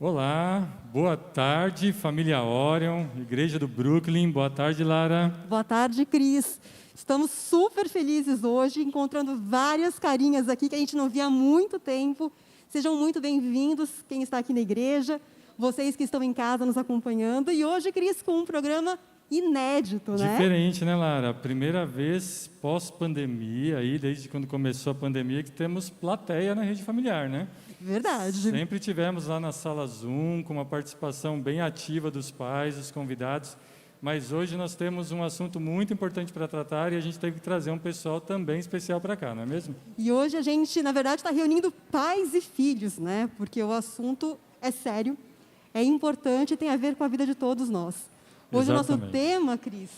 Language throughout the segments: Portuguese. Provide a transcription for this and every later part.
Olá, boa tarde, família Orion, Igreja do Brooklyn. Boa tarde, Lara. Boa tarde, Cris. Estamos super felizes hoje, encontrando várias carinhas aqui que a gente não via há muito tempo. Sejam muito bem-vindos, quem está aqui na igreja, vocês que estão em casa nos acompanhando. E hoje, Cris, com um programa inédito, né? Diferente, né, Lara? Primeira vez pós-pandemia, aí, desde quando começou a pandemia, que temos plateia na rede familiar, né? Verdade. Sempre tivemos lá na sala Zoom, com uma participação bem ativa dos pais, dos convidados, mas hoje nós temos um assunto muito importante para tratar e a gente teve que trazer um pessoal também especial para cá, não é mesmo? E hoje a gente, na verdade, está reunindo pais e filhos, né? Porque o assunto é sério, é importante e tem a ver com a vida de todos nós. Hoje o nosso tema, Cris,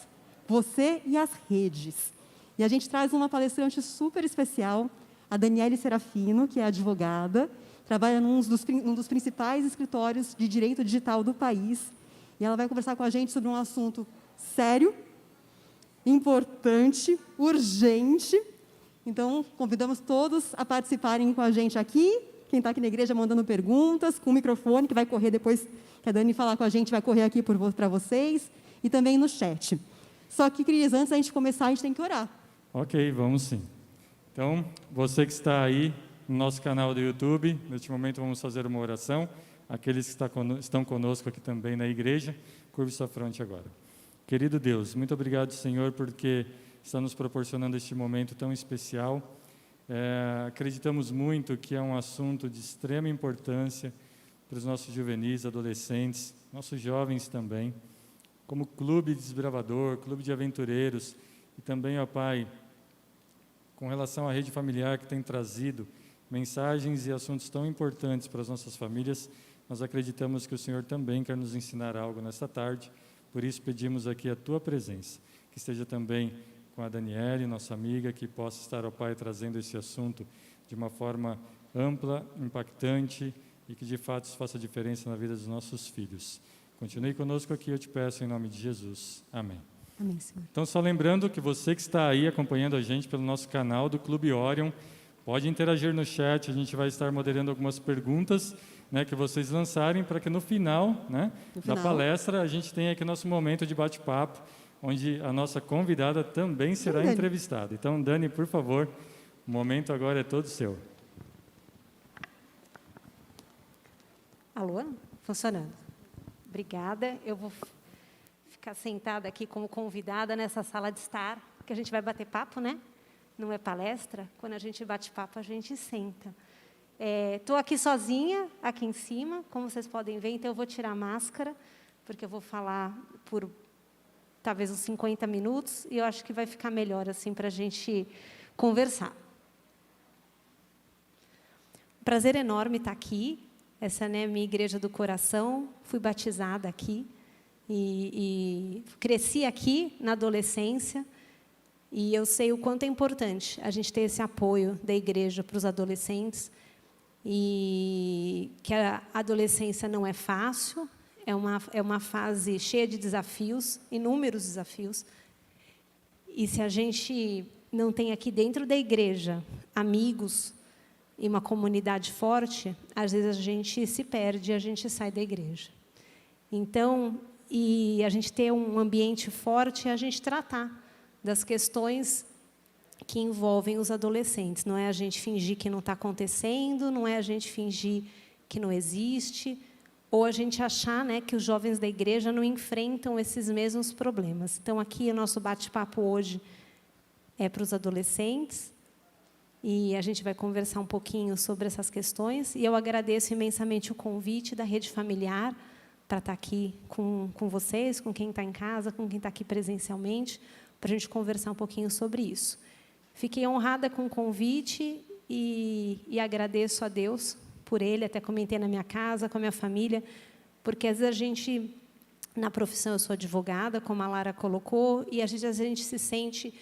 você e as redes. E a gente traz uma palestrante super especial, a Daniele Serafino, que é advogada, trabalha num dos principais escritórios de direito digital do país. E ela vai conversar com a gente sobre um assunto sério, importante, urgente. Então, convidamos todos a participarem com a gente aqui. Quem está aqui na igreja mandando perguntas, com o microfone, que vai correr depois que a Dani falar com a gente, vai correr aqui para vocês. E também no chat. Só que, Cris, antes da gente começar, a gente tem que orar. Ok, vamos sim. Então, você que está aí no nosso canal do YouTube, neste momento vamos fazer uma oração. Aqueles que estão conosco aqui também na igreja, curve sua fronte agora. Querido Deus, muito obrigado, Senhor, porque está nos proporcionando este momento tão especial. Acreditamos muito que é um assunto de extrema importância para os nossos juvenis, adolescentes, nossos jovens também, como clube de desbravador, clube de aventureiros, e também, ó Pai, com relação à rede familiar que tem trazido mensagens e assuntos tão importantes para as nossas famílias, nós acreditamos que o Senhor também quer nos ensinar algo nesta tarde, por isso pedimos aqui a Tua presença, que esteja também com a Daniele, nossa amiga, que possa estar, ó Pai, trazendo esse assunto de uma forma ampla, impactante e que de fato isso faça diferença na vida dos nossos filhos. Continue conosco aqui, eu te peço em nome de Jesus. Amém. Amém, Senhor. Então, só lembrando que você que está aí acompanhando a gente pelo nosso canal do Clube Orion, pode interagir no chat, a gente vai estar moderando algumas perguntas, né, que vocês lançarem para que no final, né, da palestra a gente tenha aqui nosso momento de bate-papo, onde a nossa convidada também será entrevistada. Então, Dani, por favor, o momento agora é todo seu. Alô? Funcionando. Obrigada. Eu vou ficar sentada aqui como convidada nessa sala de estar, que a gente vai bater papo, né? Não é palestra. Quando a gente bate papo, a gente senta. Estou aqui sozinha, aqui em cima, como vocês podem ver, então eu vou tirar a máscara, porque eu vou falar por talvez uns 50 minutos, e eu acho que vai ficar melhor assim para a gente conversar. Prazer enorme estar aqui. Essa é a minha igreja do coração, fui batizada aqui e cresci aqui na adolescência e eu sei o quanto é importante a gente ter esse apoio da igreja para os adolescentes e que a adolescência não é fácil, é uma fase cheia de desafios, inúmeros desafios, e se a gente não tem aqui dentro da igreja amigos e uma comunidade forte, às vezes a gente se perde, a gente sai da igreja. Então, e a gente ter um ambiente forte é a gente tratar das questões que envolvem os adolescentes. Não é a gente fingir que não está acontecendo, não é a gente fingir que não existe, ou a gente achar, né, que os jovens da igreja não enfrentam esses mesmos problemas. Então, aqui, o nosso bate-papo hoje é para os adolescentes, e a gente vai conversar um pouquinho sobre essas questões. E eu agradeço imensamente o convite da Rede Familiar para estar aqui com vocês, com quem está em casa, com quem está aqui presencialmente, para a gente conversar um pouquinho sobre isso. Fiquei honrada com o convite e agradeço a Deus por ele, até comentei na minha casa, com a minha família, porque às vezes a gente, na profissão, eu sou advogada, como a Lara colocou, e às vezes a gente se sente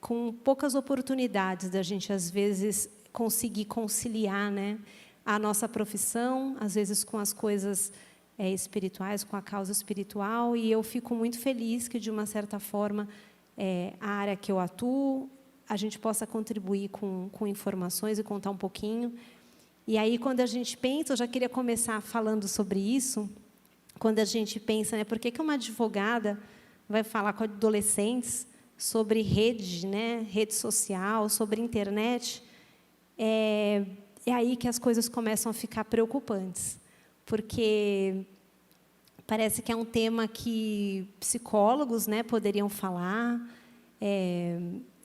com poucas oportunidades da gente, às vezes, conseguir conciliar, né, a nossa profissão, às vezes com as coisas espirituais, com a causa espiritual, e eu fico muito feliz que, de uma certa forma, a área que eu atuo, a gente possa contribuir com informações e contar um pouquinho. E aí, quando a gente pensa, eu já queria começar falando sobre isso, quando a gente pensa, né, por que uma advogada vai falar com adolescentes sobre rede, né, rede social, sobre internet, é aí que as coisas começam a ficar preocupantes, porque parece que é um tema que psicólogos, né, poderiam falar,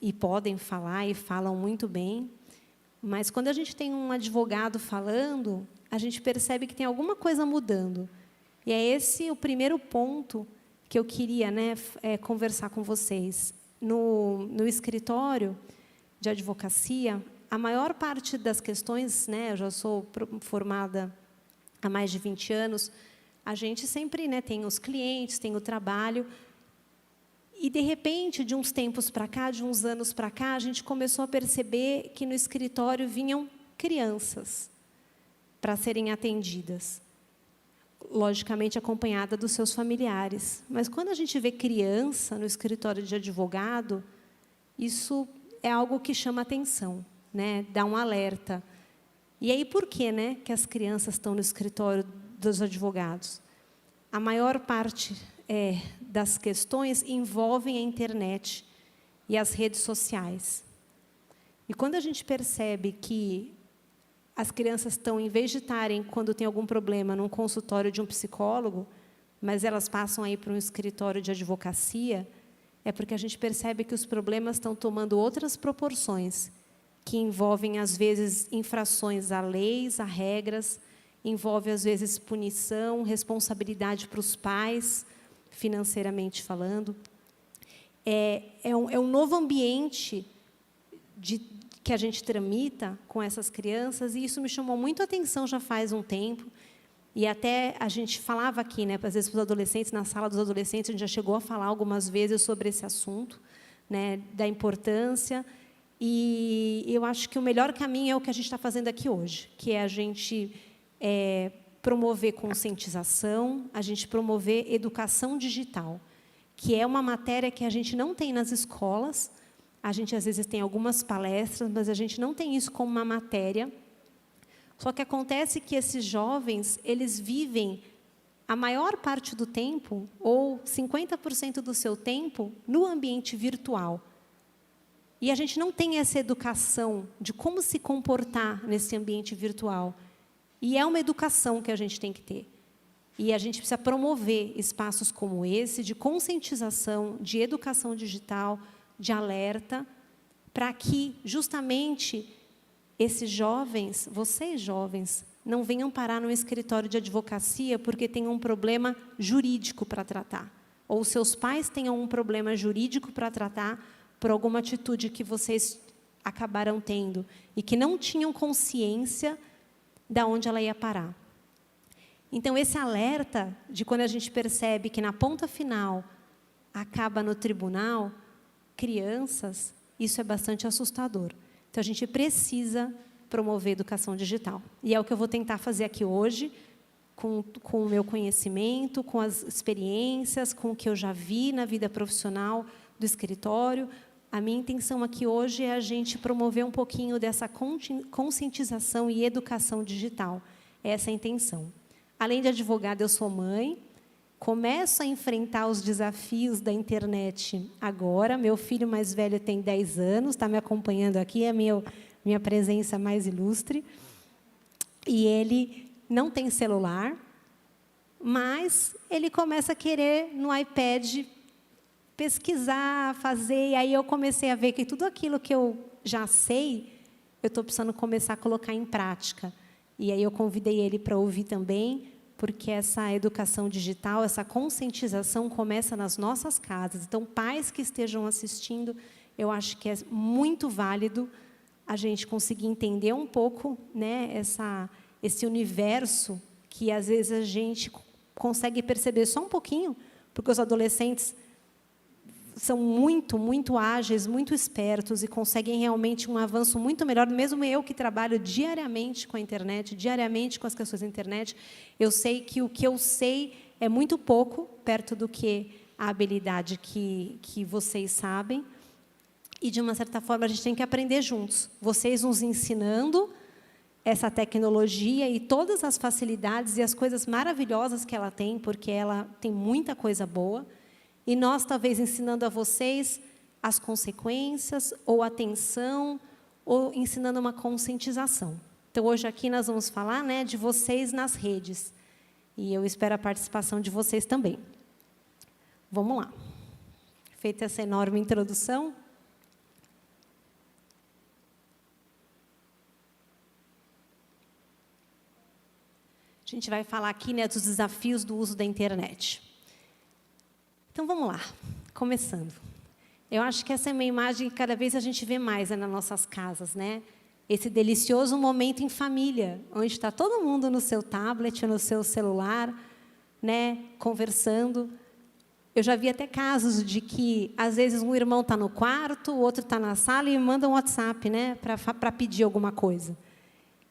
e podem falar, e falam muito bem, mas quando a gente tem um advogado falando, a gente percebe que tem alguma coisa mudando. E é esse o primeiro ponto que eu queria, né, conversar com vocês. No escritório de advocacia, a maior parte das questões, né, eu já sou formada há mais de 20 anos, a gente sempre, né, tem os clientes, tem o trabalho, e, de repente, de uns tempos para cá, de uns anos para cá, a gente começou a perceber que no escritório vinham crianças para serem atendidas, logicamente acompanhada dos seus familiares. Mas, quando a gente vê criança no escritório de advogado, isso é algo que chama atenção, né? Dá um alerta. E aí, por que, né, que as crianças estão no escritório dos advogados? A maior parte das questões envolvem a internet e as redes sociais. E quando a gente percebe que as crianças estão, em vez de estarem, quando tem algum problema, num consultório de um psicólogo, mas elas passam aí para um escritório de advocacia, é porque a gente percebe que os problemas estão tomando outras proporções, que envolvem, às vezes, infrações a leis, a regras, envolve, às vezes, punição, responsabilidade para os pais, financeiramente falando. É um novo ambiente que a gente tramita com essas crianças, e isso me chamou muito a atenção já faz um tempo. E até a gente falava aqui, né, às vezes, para os adolescentes, na sala dos adolescentes, a gente já chegou a falar algumas vezes sobre esse assunto, né, da importância. E eu acho que o melhor caminho é o que a gente está fazendo aqui hoje, que é a gente promover conscientização, a gente promover educação digital, que é uma matéria que a gente não tem nas escolas. A gente, às vezes, tem algumas palestras, mas a gente não tem isso como uma matéria. Só que acontece que esses jovens, eles vivem a maior parte do tempo, ou 50% do seu tempo, no ambiente virtual. E a gente não tem essa educação de como se comportar nesse ambiente virtual. E é uma educação que a gente tem que ter. E a gente precisa promover espaços como esse, de conscientização, de educação digital, de alerta, para que, justamente, esses jovens, vocês jovens, não venham parar no escritório de advocacia porque tem um problema jurídico para tratar. Ou seus pais tenham um problema jurídico para tratar por alguma atitude que vocês acabaram tendo e que não tinham consciência de onde ela ia parar. Então, esse alerta de quando a gente percebe que, na ponta final, acaba no tribunal, crianças, isso é bastante assustador. Então, a gente precisa promover educação digital. E é o que eu vou tentar fazer aqui hoje, com o meu conhecimento, com as experiências, com o que eu já vi na vida profissional do escritório. A minha intenção aqui hoje é a gente promover um pouquinho dessa conscientização e educação digital. Essa é a intenção. Além de advogada, eu sou mãe. Começo a enfrentar os desafios da internet agora. Meu filho mais velho tem 10 anos, está me acompanhando aqui, é minha presença mais ilustre. E ele não tem celular, mas ele começa a querer, no iPad, pesquisar, fazer. E aí eu comecei a ver que tudo aquilo que eu já sei, eu estou precisando começar a colocar em prática. E aí eu convidei ele para ouvir também, porque essa educação digital, essa conscientização começa nas nossas casas. Então, pais que estejam assistindo, eu acho que é muito válido a gente conseguir entender um pouco, né, esse universo que, às vezes, a gente consegue perceber só um pouquinho, porque os adolescentes são muito, muito ágeis, muito espertos e conseguem realmente um avanço muito melhor. Mesmo eu, que trabalho diariamente com a internet, diariamente com as questões da internet, eu sei que o que eu sei é muito pouco perto do que a habilidade que vocês sabem. E, de uma certa forma, a gente tem que aprender juntos. Vocês nos ensinando essa tecnologia e todas as facilidades e as coisas maravilhosas que ela tem, porque ela tem muita coisa boa, e nós, talvez, ensinando a vocês as consequências, ou atenção, ou ensinando uma conscientização. Então, hoje aqui nós vamos falar, né, de vocês nas redes, e eu espero a participação de vocês também. Vamos lá. Feita essa enorme introdução, a gente vai falar aqui, né, dos desafios do uso da internet. Então, vamos lá, começando. Eu acho que essa é uma imagem que cada vez a gente vê mais, né, nas nossas casas, né? Esse delicioso momento em família, onde está todo mundo no seu tablet, no seu celular, né, conversando. Eu já vi até casos de que, às vezes, um irmão está no quarto, o outro está na sala e manda um WhatsApp, né, para pedir alguma coisa.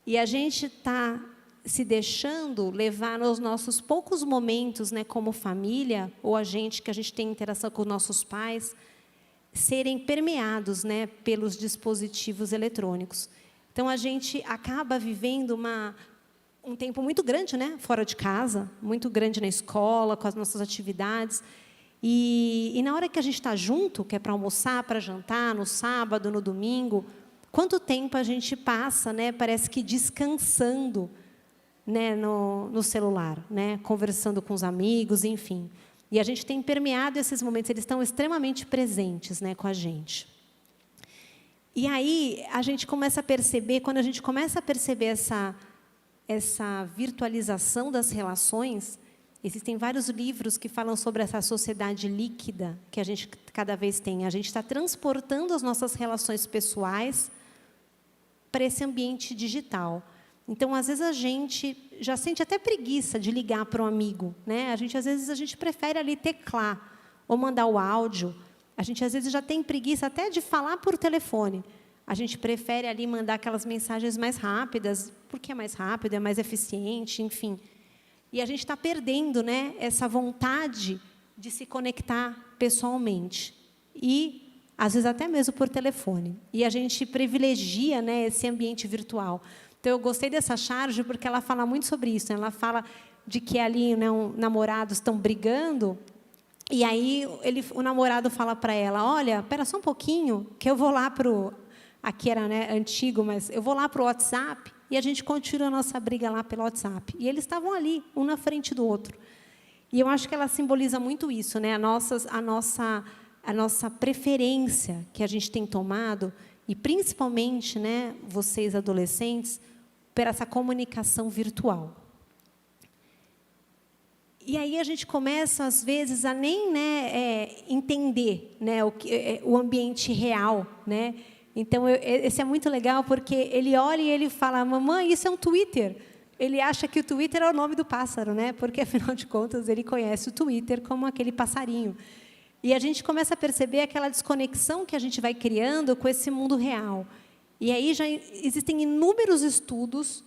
E a gente está se deixando levar nos nossos poucos momentos, né, como família, ou a gente tem interação com nossos pais, serem permeados, né, pelos dispositivos eletrônicos. Então, a gente acaba vivendo um tempo muito grande, né, fora de casa, muito grande na escola, com as nossas atividades. E na hora que a gente está junto, que é para almoçar, para jantar, no sábado, no domingo, quanto tempo a gente passa, né, parece que descansando, né, no celular, né, conversando com os amigos, enfim. E a gente tem permeado esses momentos, eles estão extremamente presentes, né, com a gente. E aí a gente começa a perceber, quando a gente começa a perceber essa virtualização das relações, existem vários livros que falam sobre essa sociedade líquida que a gente cada vez tem. A gente está transportando as nossas relações pessoais para esse ambiente digital. Então, às vezes, a gente já sente até preguiça de ligar para um amigo, né? Às vezes, a gente prefere ali teclar ou mandar o áudio. A gente, às vezes, já tem preguiça até de falar por telefone. A gente prefere ali mandar aquelas mensagens mais rápidas, porque é mais rápido, é mais eficiente, enfim. E a gente está perdendo, né, essa vontade de se conectar pessoalmente. E, às vezes, até mesmo por telefone. E a gente privilegia, né, esse ambiente virtual. Então, eu gostei dessa charge porque ela fala muito sobre isso. Né? Ela fala de que ali, né, namorados estão brigando, e aí o namorado fala para ela, olha, espera só um pouquinho, que eu vou lá para o... Aqui era, né, antigo, mas eu vou lá para o WhatsApp e a gente continua a nossa briga lá pelo WhatsApp. E eles estavam ali, um na frente do outro. E eu acho que ela simboliza muito isso, né? A nossa preferência que a gente tem tomado, e principalmente, né, vocês adolescentes, por essa comunicação virtual. E aí a gente começa, às vezes, a nem, né, entender, né, o ambiente real. Né? Então, esse é muito legal, porque ele olha e ele fala, mamãe, isso é um Twitter. Ele acha que o Twitter é o nome do pássaro, né? Porque, afinal de contas, ele conhece o Twitter como aquele passarinho. E a gente começa a perceber aquela desconexão que a gente vai criando com esse mundo real. E aí já existem inúmeros estudos,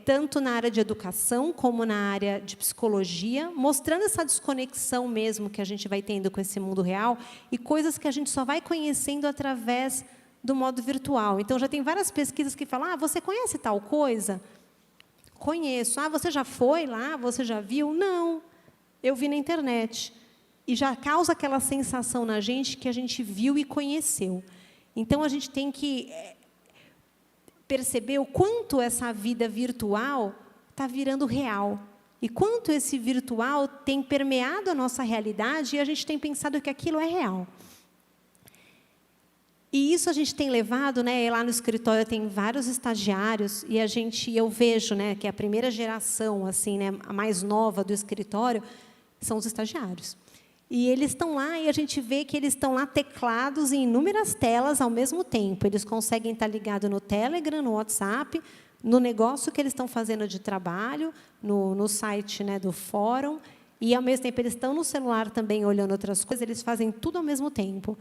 tanto na área de educação como na área de psicologia, mostrando essa desconexão mesmo que a gente vai tendo com esse mundo real e coisas que a gente só vai conhecendo através do modo virtual. Então, já tem várias pesquisas que falam, você conhece tal coisa? Conheço. Você já foi lá? Você já viu? Não, eu vi na internet. E já causa aquela sensação na gente que a gente viu e conheceu. Então, a gente tem que perceber o quanto essa vida virtual está virando real. E quanto esse virtual tem permeado a nossa realidade e a gente tem pensado que aquilo é real. E isso a gente tem levado, né, lá no escritório tem vários estagiários, e eu vejo, né, que a primeira geração, assim, né, a mais nova do escritório, são os estagiários. E eles estão lá, e a gente vê que eles estão lá teclados em inúmeras telas ao mesmo tempo. Eles conseguem estar ligados no Telegram, no WhatsApp, no negócio que eles estão fazendo de trabalho, no site, né, do fórum, e, ao mesmo tempo, eles estão no celular também olhando outras coisas, eles fazem tudo ao mesmo tempo.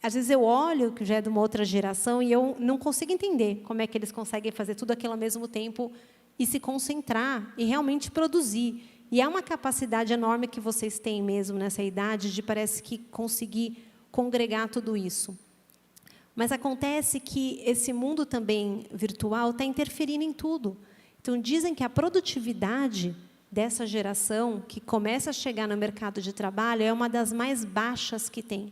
Às vezes, eu olho, que já é de uma outra geração, e eu não consigo entender como é que eles conseguem fazer tudo aquilo ao mesmo tempo e se concentrar e realmente produzir. E é uma capacidade enorme que vocês têm mesmo nessa idade de, parece que, conseguir congregar tudo isso. Mas acontece que esse mundo também virtual está interferindo em tudo. Então, dizem que a produtividade dessa geração, que começa a chegar no mercado de trabalho, é uma das mais baixas que tem.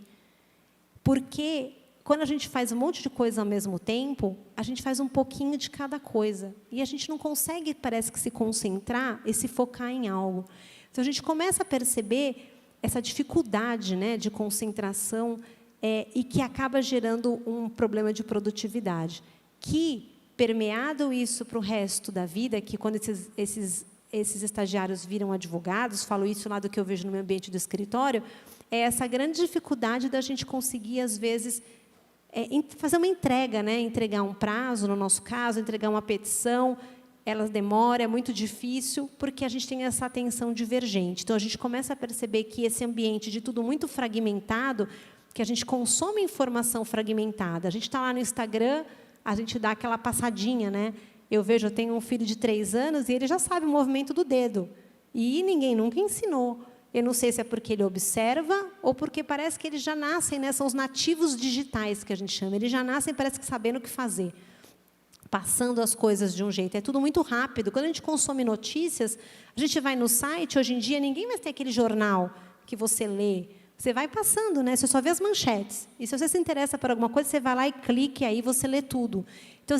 Porque, quando a gente faz um monte de coisa ao mesmo tempo, a gente faz um pouquinho de cada coisa. E a gente não consegue, parece que, se concentrar e se focar em algo. Então, a gente começa a perceber essa dificuldade, né, de concentração, e que acaba gerando um problema de produtividade. Que, permeado isso para o resto da vida, que quando esses estagiários viram advogados, falo isso lá do que eu vejo no meu ambiente do escritório, é essa grande dificuldade da gente conseguir, às vezes, fazer uma entrega, né? Entregar um prazo, no nosso caso, entregar uma petição, elas demoram, é muito difícil, porque a gente tem essa atenção divergente. Então, a gente começa a perceber que esse ambiente de tudo muito fragmentado, que a gente consome informação fragmentada. A gente está lá no Instagram, a gente dá aquela passadinha, né? Eu tenho um filho de 3 anos e ele já sabe o movimento do dedo. E ninguém nunca ensinou. Eu não sei se é porque ele observa ou porque parece que eles já nascem, né? São os nativos digitais, que a gente chama. Eles já nascem, parece que sabendo o que fazer, passando as coisas de um jeito. É tudo muito rápido. Quando a gente consome notícias, a gente vai no site, hoje em dia, ninguém mais tem aquele jornal que você lê. Você vai passando, né? Você só vê as manchetes. E se você se interessa por alguma coisa, você vai lá e clica, e aí você lê tudo. Então,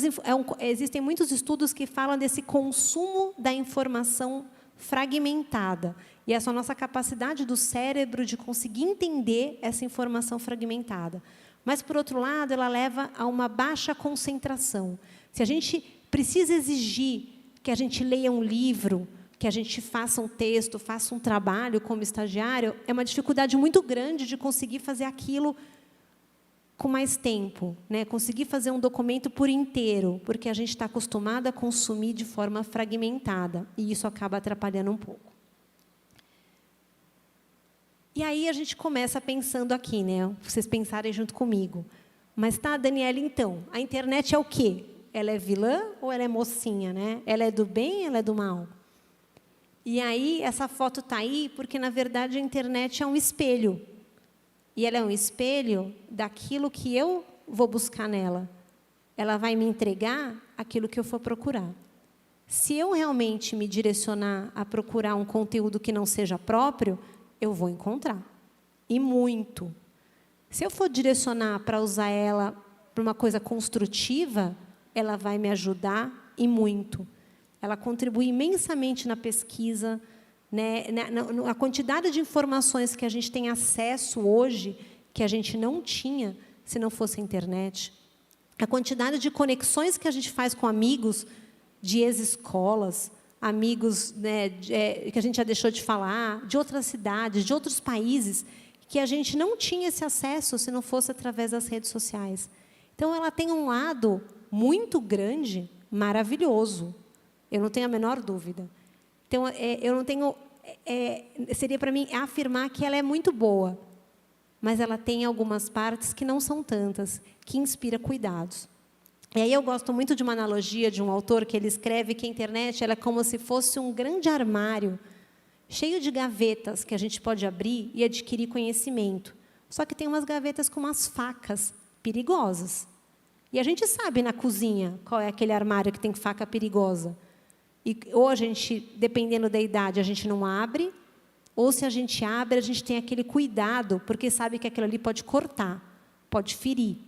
existem muitos estudos que falam desse consumo da informação fragmentada. E essa é a nossa capacidade do cérebro de conseguir entender essa informação fragmentada. Mas, por outro lado, ela leva a uma baixa concentração. Se a gente precisa exigir que a gente leia um livro, que a gente faça um texto, faça um trabalho como estagiário, é uma dificuldade muito grande de conseguir fazer aquilo com mais tempo, né? Conseguir fazer um documento por inteiro, porque a gente está acostumado a consumir de forma fragmentada, e isso acaba atrapalhando um pouco. E aí a gente começa pensando aqui, né? Vocês pensarem junto comigo. Mas tá, Daniela, então, a internet é o quê? Ela é vilã ou ela é mocinha, né? Ela é do bem ou ela é do mal? E aí, essa foto está aí porque, na verdade, a internet é um espelho. E ela é um espelho daquilo que eu vou buscar nela. Ela vai me entregar aquilo que eu for procurar. Se eu realmente me direcionar a procurar um conteúdo que não seja próprio, eu vou encontrar. E muito. Se eu for direcionar para usar ela para uma coisa construtiva, ela vai me ajudar e muito. Ela contribui imensamente na pesquisa, né, a quantidade de informações que a gente tem acesso hoje, que a gente não tinha se não fosse a internet. A quantidade de conexões que a gente faz com amigos de ex-escolas, amigos, né, que a gente já deixou de falar, de outras cidades, de outros países, que a gente não tinha esse acesso se não fosse através das redes sociais. Então, ela tem um lado muito grande, maravilhoso. Eu não tenho a menor dúvida. Então, eu não tenho... seria, para mim, afirmar que ela é muito boa, mas ela tem algumas partes que não são tantas, que inspira cuidados. E aí eu gosto muito de uma analogia de um autor que ele escreve que a internet ela é como se fosse um grande armário, cheio de gavetas que a gente pode abrir e adquirir conhecimento. Só que tem umas gavetas com umas facas perigosas. E a gente sabe na cozinha qual é aquele armário que tem faca perigosa. Ou a gente, dependendo da idade, a gente não abre, ou se a gente abre, a gente tem aquele cuidado, porque sabe que aquilo ali pode cortar, pode ferir.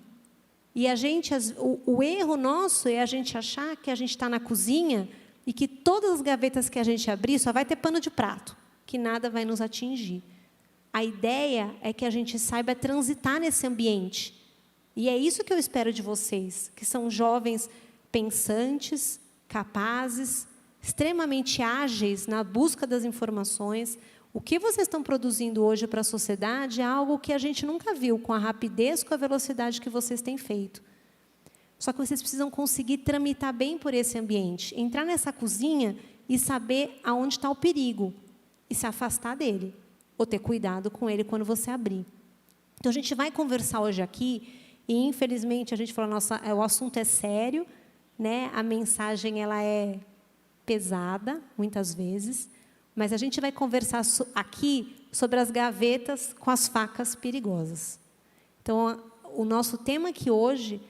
E a gente, o erro nosso é a gente achar que a gente está na cozinha e que todas as gavetas que a gente abrir só vai ter pano de prato, que nada vai nos atingir. A ideia é que a gente saiba transitar nesse ambiente. E é isso que eu espero de vocês, que são jovens pensantes, capazes, extremamente ágeis na busca das informações. O que vocês estão produzindo hoje para a sociedade é algo que a gente nunca viu, com a rapidez, com a velocidade que vocês têm feito. Só que vocês precisam conseguir tramitar bem por esse ambiente, entrar nessa cozinha e saber aonde está o perigo e se afastar dele, ou ter cuidado com ele quando você abrir. Então, a gente vai conversar hoje aqui, e, infelizmente, a gente falou, o assunto é sério, né? A mensagem ela é pesada, muitas vezes, mas a gente vai conversar aqui sobre as gavetas com as facas perigosas. Então, o nosso tema aqui hoje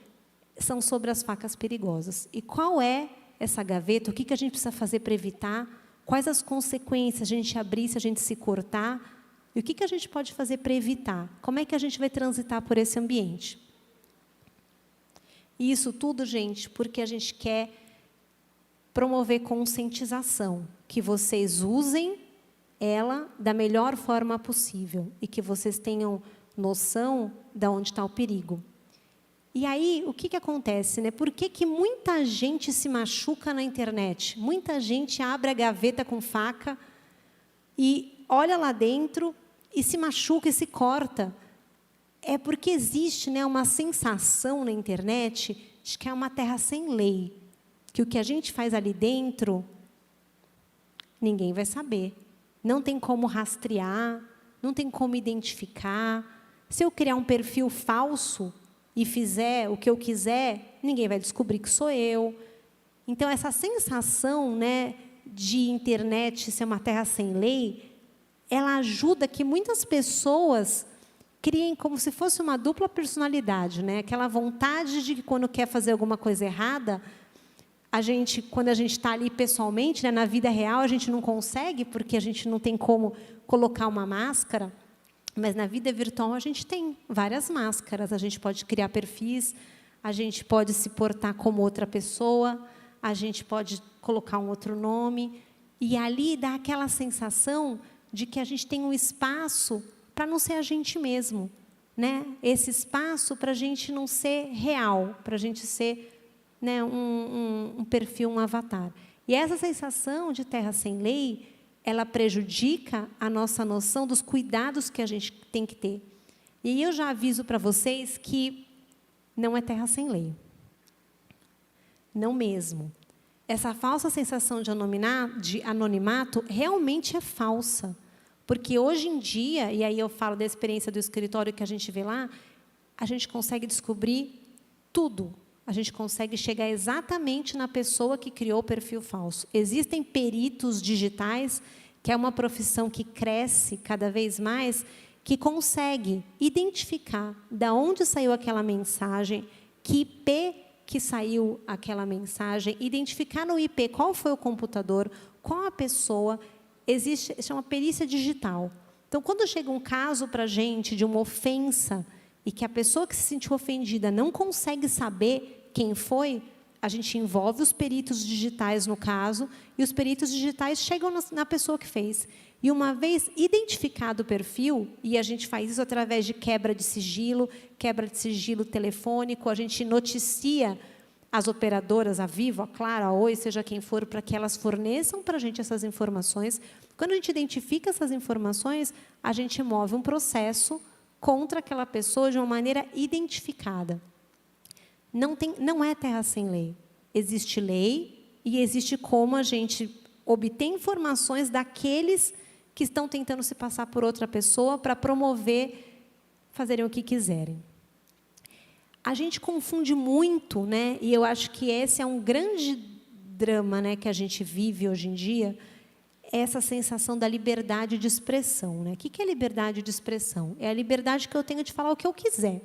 são sobre as facas perigosas. E qual é essa gaveta? O que a gente precisa fazer para evitar? Quais as consequências a gente abrir se a gente se cortar? E o que a gente pode fazer para evitar? Como é que a gente vai transitar por esse ambiente? E isso tudo, gente, porque a gente quer promover conscientização, que vocês usem ela da melhor forma possível e que vocês tenham noção de onde está o perigo. E aí, o que acontece, né? Por que muita gente se machuca na internet? Muita gente abre a gaveta com faca e olha lá dentro e se machuca e se corta. É porque existe, né, uma sensação na internet de que é uma terra sem lei, que o que a gente faz ali dentro, ninguém vai saber. Não tem como rastrear, não tem como identificar. Se eu criar um perfil falso e fizer o que eu quiser, ninguém vai descobrir que sou eu. Então, essa sensação, né, de internet ser uma terra sem lei, ela ajuda que muitas pessoas criem como se fosse uma dupla personalidade, né? Aquela vontade de que, quando quer fazer alguma coisa errada, quando a gente está ali pessoalmente, né, na vida real, a gente não consegue, porque a gente não tem como colocar uma máscara. Mas na vida virtual a gente tem várias máscaras. A gente pode criar perfis, a gente pode se portar como outra pessoa, a gente pode colocar um outro nome. E ali dá aquela sensação de que a gente tem um espaço para não ser a gente mesmo, né? Esse espaço para a gente não ser real, para a gente ser, né, um perfil, um avatar. E essa sensação de terra sem lei, ela prejudica a nossa noção dos cuidados que a gente tem que ter. E eu já aviso para vocês que não é terra sem lei. Não mesmo. Essa falsa sensação de anonimato realmente é falsa. Porque hoje em dia, e aí eu falo da experiência do escritório que a gente vê lá, a gente consegue descobrir tudo. A gente consegue chegar exatamente na pessoa que criou o perfil falso. Existem peritos digitais, que é uma profissão que cresce cada vez mais, que consegue identificar de onde saiu aquela mensagem, que IP que saiu aquela mensagem, identificar no IP qual foi o computador, qual a pessoa. Existe, chama perícia digital. Então, quando chega um caso para a gente de uma ofensa e que a pessoa que se sentiu ofendida não consegue saber quem foi, a gente envolve os peritos digitais no caso, e os peritos digitais chegam na pessoa que fez. E uma vez identificado o perfil, e a gente faz isso através de quebra de sigilo telefônico, a gente noticia as operadoras, a Vivo, a Claro, a Oi, seja quem for, para que elas forneçam para a gente essas informações. Quando a gente identifica essas informações, a gente move um processo contra aquela pessoa de uma maneira identificada. Não é terra sem lei. Existe lei e existe como a gente obter informações daqueles que estão tentando se passar por outra pessoa para promover, fazerem o que quiserem. A gente confunde muito, né? E eu acho que esse é um grande drama, né, que a gente vive hoje em dia, essa sensação da liberdade de expressão, né? O que é liberdade de expressão? É a liberdade que eu tenho de falar o que eu quiser.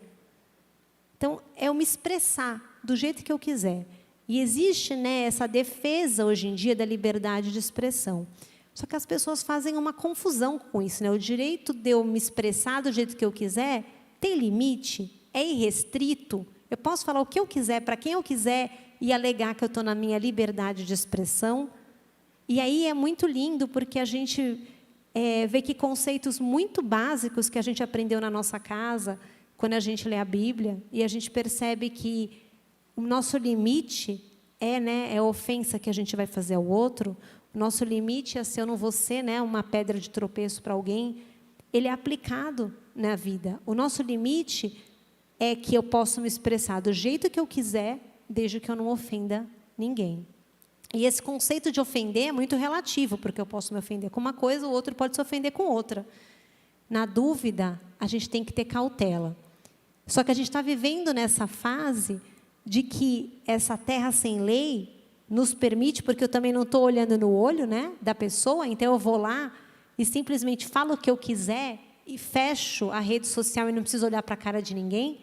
Então, é eu me expressar do jeito que eu quiser. E existe, né, essa defesa, hoje em dia, da liberdade de expressão. Só que as pessoas fazem uma confusão com isso, né? O direito de eu me expressar do jeito que eu quiser tem limite? É irrestrito? Eu posso falar o que eu quiser, para quem eu quiser, e alegar que eu estou na minha liberdade de expressão? E aí é muito lindo, porque a gente vê que conceitos muito básicos que a gente aprendeu na nossa casa, quando a gente lê a Bíblia, e a gente percebe que o nosso limite é a ofensa que a gente vai fazer ao outro, o nosso limite é se eu não vou ser, né, uma pedra de tropeço para alguém, ele é aplicado na vida. O nosso limite é que eu posso me expressar do jeito que eu quiser, desde que eu não ofenda ninguém. E esse conceito de ofender é muito relativo, porque eu posso me ofender com uma coisa, o outro pode se ofender com outra. Na dúvida, a gente tem que ter cautela. Só que a gente está vivendo nessa fase de que essa terra sem lei nos permite, porque eu também não estou olhando no olho, né, da pessoa, então eu vou lá e simplesmente falo o que eu quiser e fecho a rede social e não preciso olhar para a cara de ninguém.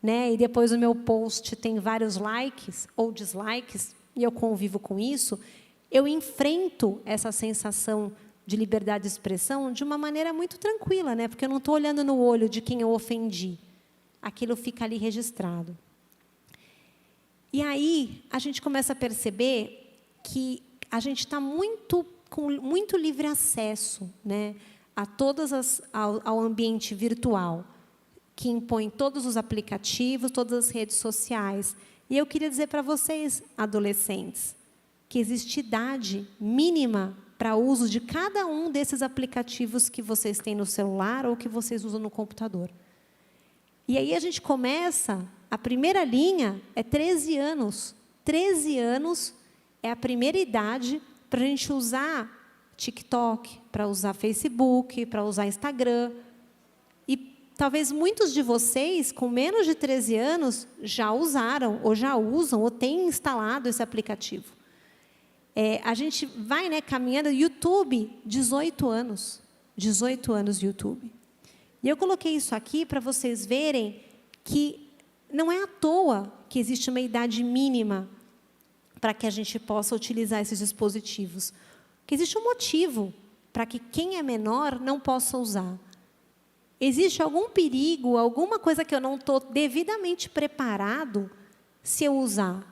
né? E depois o meu post tem vários likes ou dislikes, e eu convivo com isso, eu enfrento essa sensação de liberdade de expressão de uma maneira muito tranquila, né? Porque eu não estou olhando no olho de quem eu ofendi. Aquilo fica ali registrado. E aí, a gente começa a perceber que a gente está com muito livre acesso, né, ao ambiente virtual, que impõe todos os aplicativos, todas as redes sociais. E eu queria dizer para vocês, adolescentes, que existe idade mínima para uso de cada um desses aplicativos que vocês têm no celular ou que vocês usam no computador. E aí a gente começa, a primeira linha é 13 anos. 13 anos é a primeira idade para a gente usar TikTok, para usar Facebook, para usar Instagram. E talvez muitos de vocês, com menos de 13 anos, já usaram, ou já usam, ou têm instalado esse aplicativo. A gente vai, né, caminhando. YouTube, 18 anos. 18 anos de YouTube. E eu coloquei isso aqui para vocês verem que não é à toa que existe uma idade mínima para que a gente possa utilizar esses dispositivos. Que existe um motivo para que quem é menor não possa usar. Existe algum perigo, alguma coisa que eu não estou devidamente preparado se eu usar.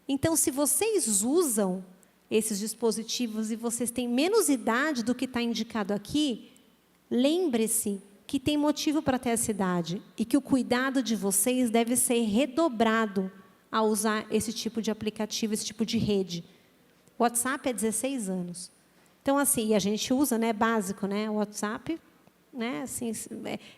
Então, se vocês usam esses dispositivos e vocês têm menos idade do que está indicado aqui, lembre-se que tem motivo para ter essa idade e que o cuidado de vocês deve ser redobrado ao usar esse tipo de aplicativo, esse tipo de rede. O WhatsApp é 16 anos. Então, assim, e a gente usa, né, básico, né, o WhatsApp, né, assim,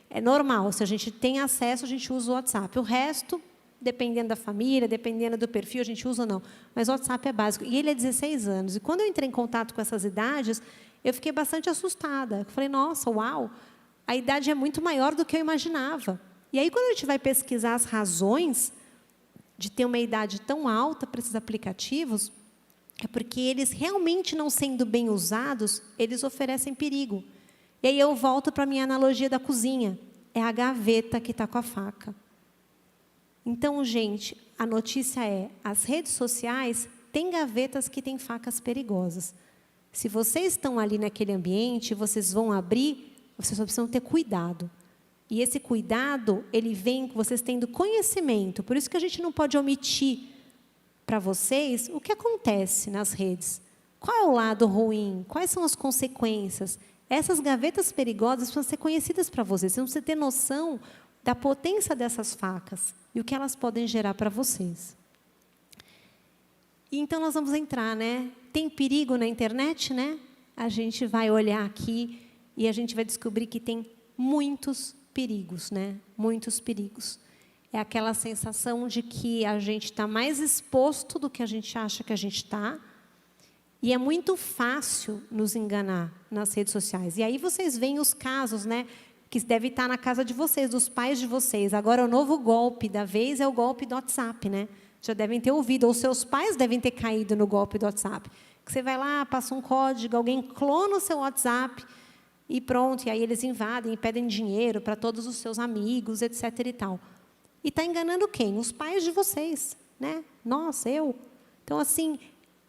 é normal. Se a gente tem acesso, a gente usa o WhatsApp. O resto, dependendo da família, dependendo do perfil, a gente usa ou não. Mas o WhatsApp é básico. E ele é 16 anos. E quando eu entrei em contato com essas idades, eu fiquei bastante assustada. Eu falei, nossa, uau, a idade é muito maior do que eu imaginava. E aí, quando a gente vai pesquisar as razões de ter uma idade tão alta para esses aplicativos, é porque eles realmente, não sendo bem usados, eles oferecem perigo. E aí eu volto para a minha analogia da cozinha. É a gaveta que está com a faca. Então, gente, a notícia é, as redes sociais têm gavetas que têm facas perigosas. Se vocês estão ali naquele ambiente, vocês vão abrir, vocês só precisam ter cuidado. E esse cuidado, ele vem com vocês tendo conhecimento. Por isso que a gente não pode omitir para vocês o que acontece nas redes. Qual é o lado ruim? Quais são as consequências? Essas gavetas perigosas precisam ser conhecidas para vocês. Vocês precisam ter noção da potência dessas facas e o que elas podem gerar para vocês. E então, nós vamos entrar, né? Tem perigo na internet, né? A gente vai olhar aqui e a gente vai descobrir que tem muitos perigos, né? Muitos perigos. É aquela sensação de que a gente está mais exposto do que a gente acha que a gente está. E é muito fácil nos enganar nas redes sociais. E aí vocês veem os casos, né, que devem estar na casa de vocês, dos pais de vocês. Agora, o novo golpe da vez é o golpe do WhatsApp, né? Já devem ter ouvido, ou seus pais devem ter caído no golpe do WhatsApp. Que você vai lá, passa um código, alguém clona o seu WhatsApp e pronto. E aí eles invadem e pedem dinheiro para todos os seus amigos, etc. e tal. E está enganando quem? Os pais de vocês, né? Nós, eu. Então, assim,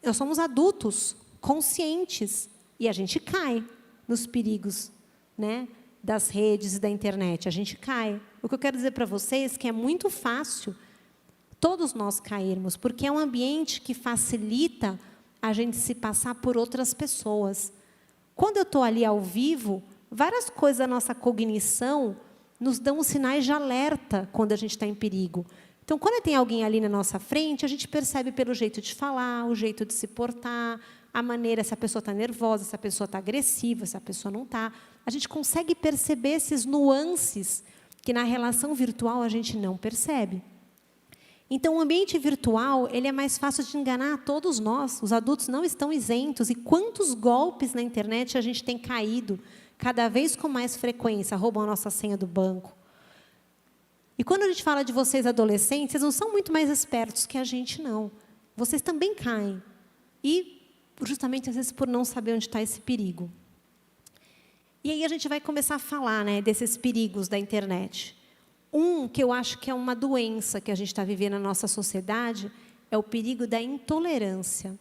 nós somos adultos, conscientes, e a gente cai nos perigos, né, das redes e da internet. A gente cai. O que eu quero dizer para vocês é que é muito fácil todos nós cairmos, porque é um ambiente que facilita a gente se passar por outras pessoas. Quando eu estou ali ao vivo, várias coisas da nossa cognição nos dão sinais de alerta quando a gente está em perigo. Então, quando tem alguém ali na nossa frente, a gente percebe pelo jeito de falar, o jeito de se portar, a maneira, se a pessoa está nervosa, se a pessoa está agressiva, se a pessoa não está. A gente consegue perceber esses nuances que, na relação virtual, a gente não percebe. Então, o ambiente virtual, ele é mais fácil de enganar a todos nós. Os adultos não estão isentos. E quantos golpes na internet a gente tem caído, cada vez com mais frequência, roubam a nossa senha do banco. E quando a gente fala de vocês adolescentes, vocês não são muito mais espertos que a gente, não. Vocês também caem. E, justamente, às vezes, por não saber onde está esse perigo. E aí a gente vai começar a falar, né, desses perigos da internet. que eu acho que é uma doença que a gente está vivendo na nossa sociedade é o perigo da intolerância.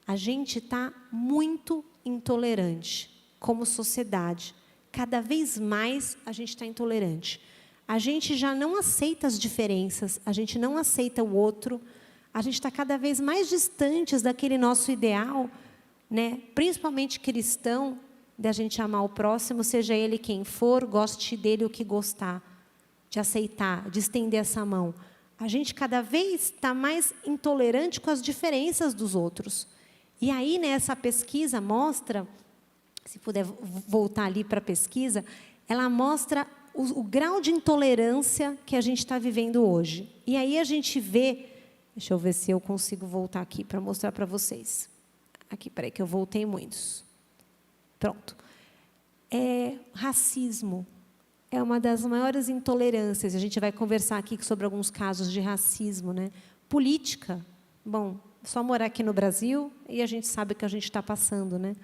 A gente está muito intolerante como sociedade. Cada vez mais a gente está intolerante. A gente já não aceita as diferenças, a gente não aceita o outro, a gente está cada vez mais distantes daquele nosso ideal, né? Principalmente cristão, da gente amar o próximo, seja ele quem for, goste dele o que gostar, de aceitar, de estender essa mão. A gente cada vez está mais intolerante com as diferenças dos outros. E aí, né, essa pesquisa mostra, se puder voltar ali para a pesquisa, ela mostra o grau de intolerância que a gente está vivendo hoje. E aí a gente vê, deixa eu ver se eu consigo voltar aqui para mostrar para vocês. Aqui, peraí, que eu voltei muitos. Pronto. Racismo é uma das maiores intolerâncias. A gente vai conversar aqui sobre alguns casos de racismo, né? Política, bom, só morar aqui no Brasil e a gente sabe o que a gente está passando, né?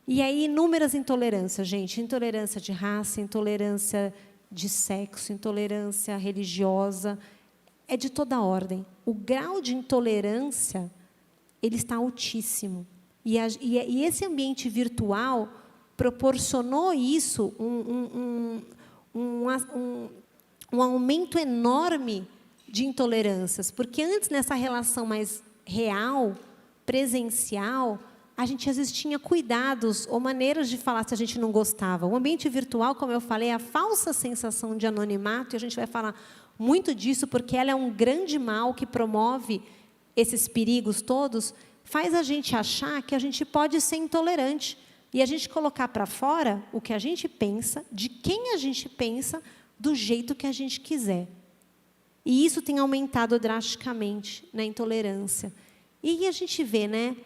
E aí, inúmeras intolerâncias, gente. Intolerância de raça, intolerância de sexo, intolerância religiosa. É de toda ordem. O grau de intolerância, ele está altíssimo. E esse ambiente virtual proporcionou isso, um aumento enorme de intolerâncias. Porque antes, nessa relação mais real, presencial, a gente às vezes tinha cuidados ou maneiras de falar se a gente não gostava. O ambiente virtual, como eu falei, é a falsa sensação de anonimato, e a gente vai falar muito disso, porque ela é um grande mal que promove esses perigos todos, faz a gente achar que a gente pode ser intolerante e a gente colocar para fora o que a gente pensa, de quem a gente pensa, do jeito que a gente quiser. E isso tem aumentado drasticamente na intolerância. E a gente vê, né?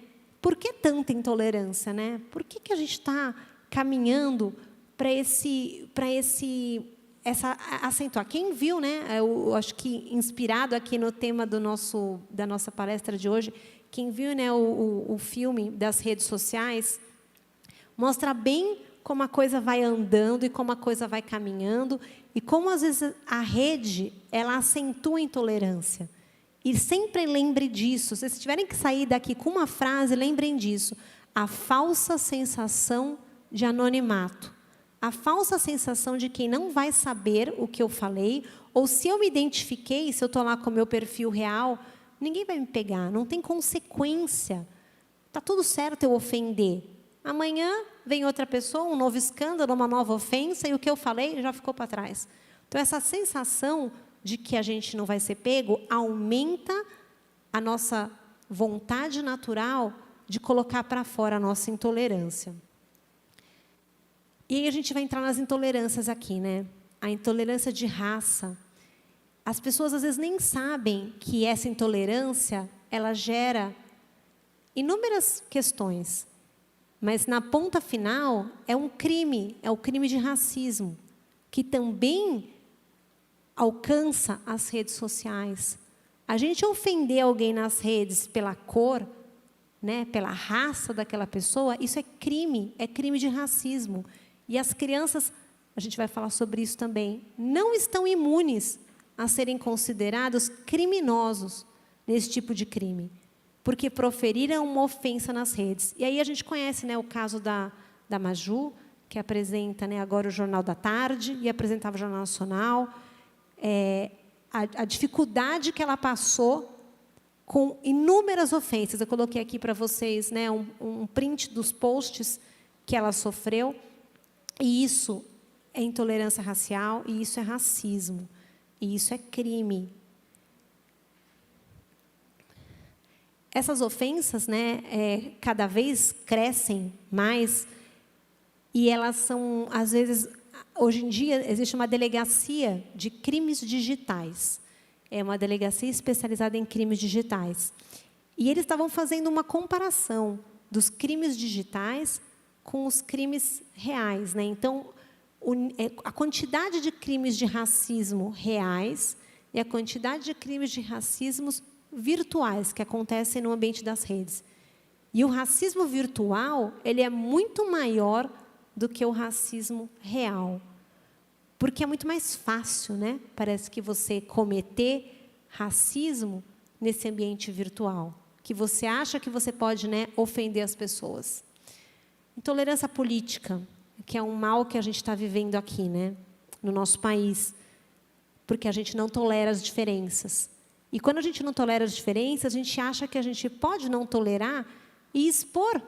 Por que tanta intolerância, né? Por que a gente está caminhando para acentuar? Quem viu, né? Eu acho que inspirado aqui no tema da nossa palestra de hoje, quem viu, né, o filme das redes sociais, mostra bem como a coisa vai andando e como a coisa vai caminhando e como, às vezes, a rede ela acentua a intolerância. E sempre lembre disso. Se vocês tiverem que sair daqui com uma frase, lembrem disso. A falsa sensação de anonimato. A falsa sensação de quem não vai saber o que eu falei, ou se eu me identifiquei, se eu estou lá com o meu perfil real, ninguém vai me pegar, não tem consequência. Está tudo certo eu ofender. Amanhã vem outra pessoa, um novo escândalo, uma nova ofensa, e o que eu falei já ficou para trás. Então, essa sensação de que a gente não vai ser pego aumenta a nossa vontade natural de colocar para fora a nossa intolerância. E aí a gente vai entrar nas intolerâncias aqui, né? A intolerância de raça. As pessoas, às vezes, nem sabem que essa intolerância, ela gera inúmeras questões. Mas, na ponta final, é um crime, é o crime de racismo, que também alcança as redes sociais. A gente ofender alguém nas redes pela cor, né, pela raça daquela pessoa, isso é crime de racismo. E as crianças, a gente vai falar sobre isso também, não estão imunes a serem considerados criminosos nesse tipo de crime, porque proferiram uma ofensa nas redes. E aí a gente conhece, né, o caso da Maju, que apresenta, né, agora o Jornal da Tarde e apresentava o Jornal Nacional, a dificuldade que ela passou com inúmeras ofensas. Eu coloquei aqui para vocês, né, um print dos posts que ela sofreu, e isso é intolerância racial, e isso é racismo, e isso é crime. Essas ofensas, né, cada vez crescem mais, e elas são, às vezes, hoje em dia, existe uma delegacia de crimes digitais. É uma delegacia especializada em crimes digitais. E eles estavam fazendo uma comparação dos crimes digitais com os crimes reais, né? Então, a quantidade de crimes de racismo reais e a quantidade de crimes de racismos virtuais que acontecem no ambiente das redes. E o racismo virtual, ele é muito maior do que o racismo real. porque é muito mais fácil, né? Parece que você cometer racismo nesse ambiente virtual, que você acha que você pode, né, ofender as pessoas. Intolerância política, que é um mal que a gente está vivendo aqui, né, no nosso país, porque a gente não tolera as diferenças. E quando a gente não tolera as diferenças, a gente acha que a gente pode não tolerar e expor,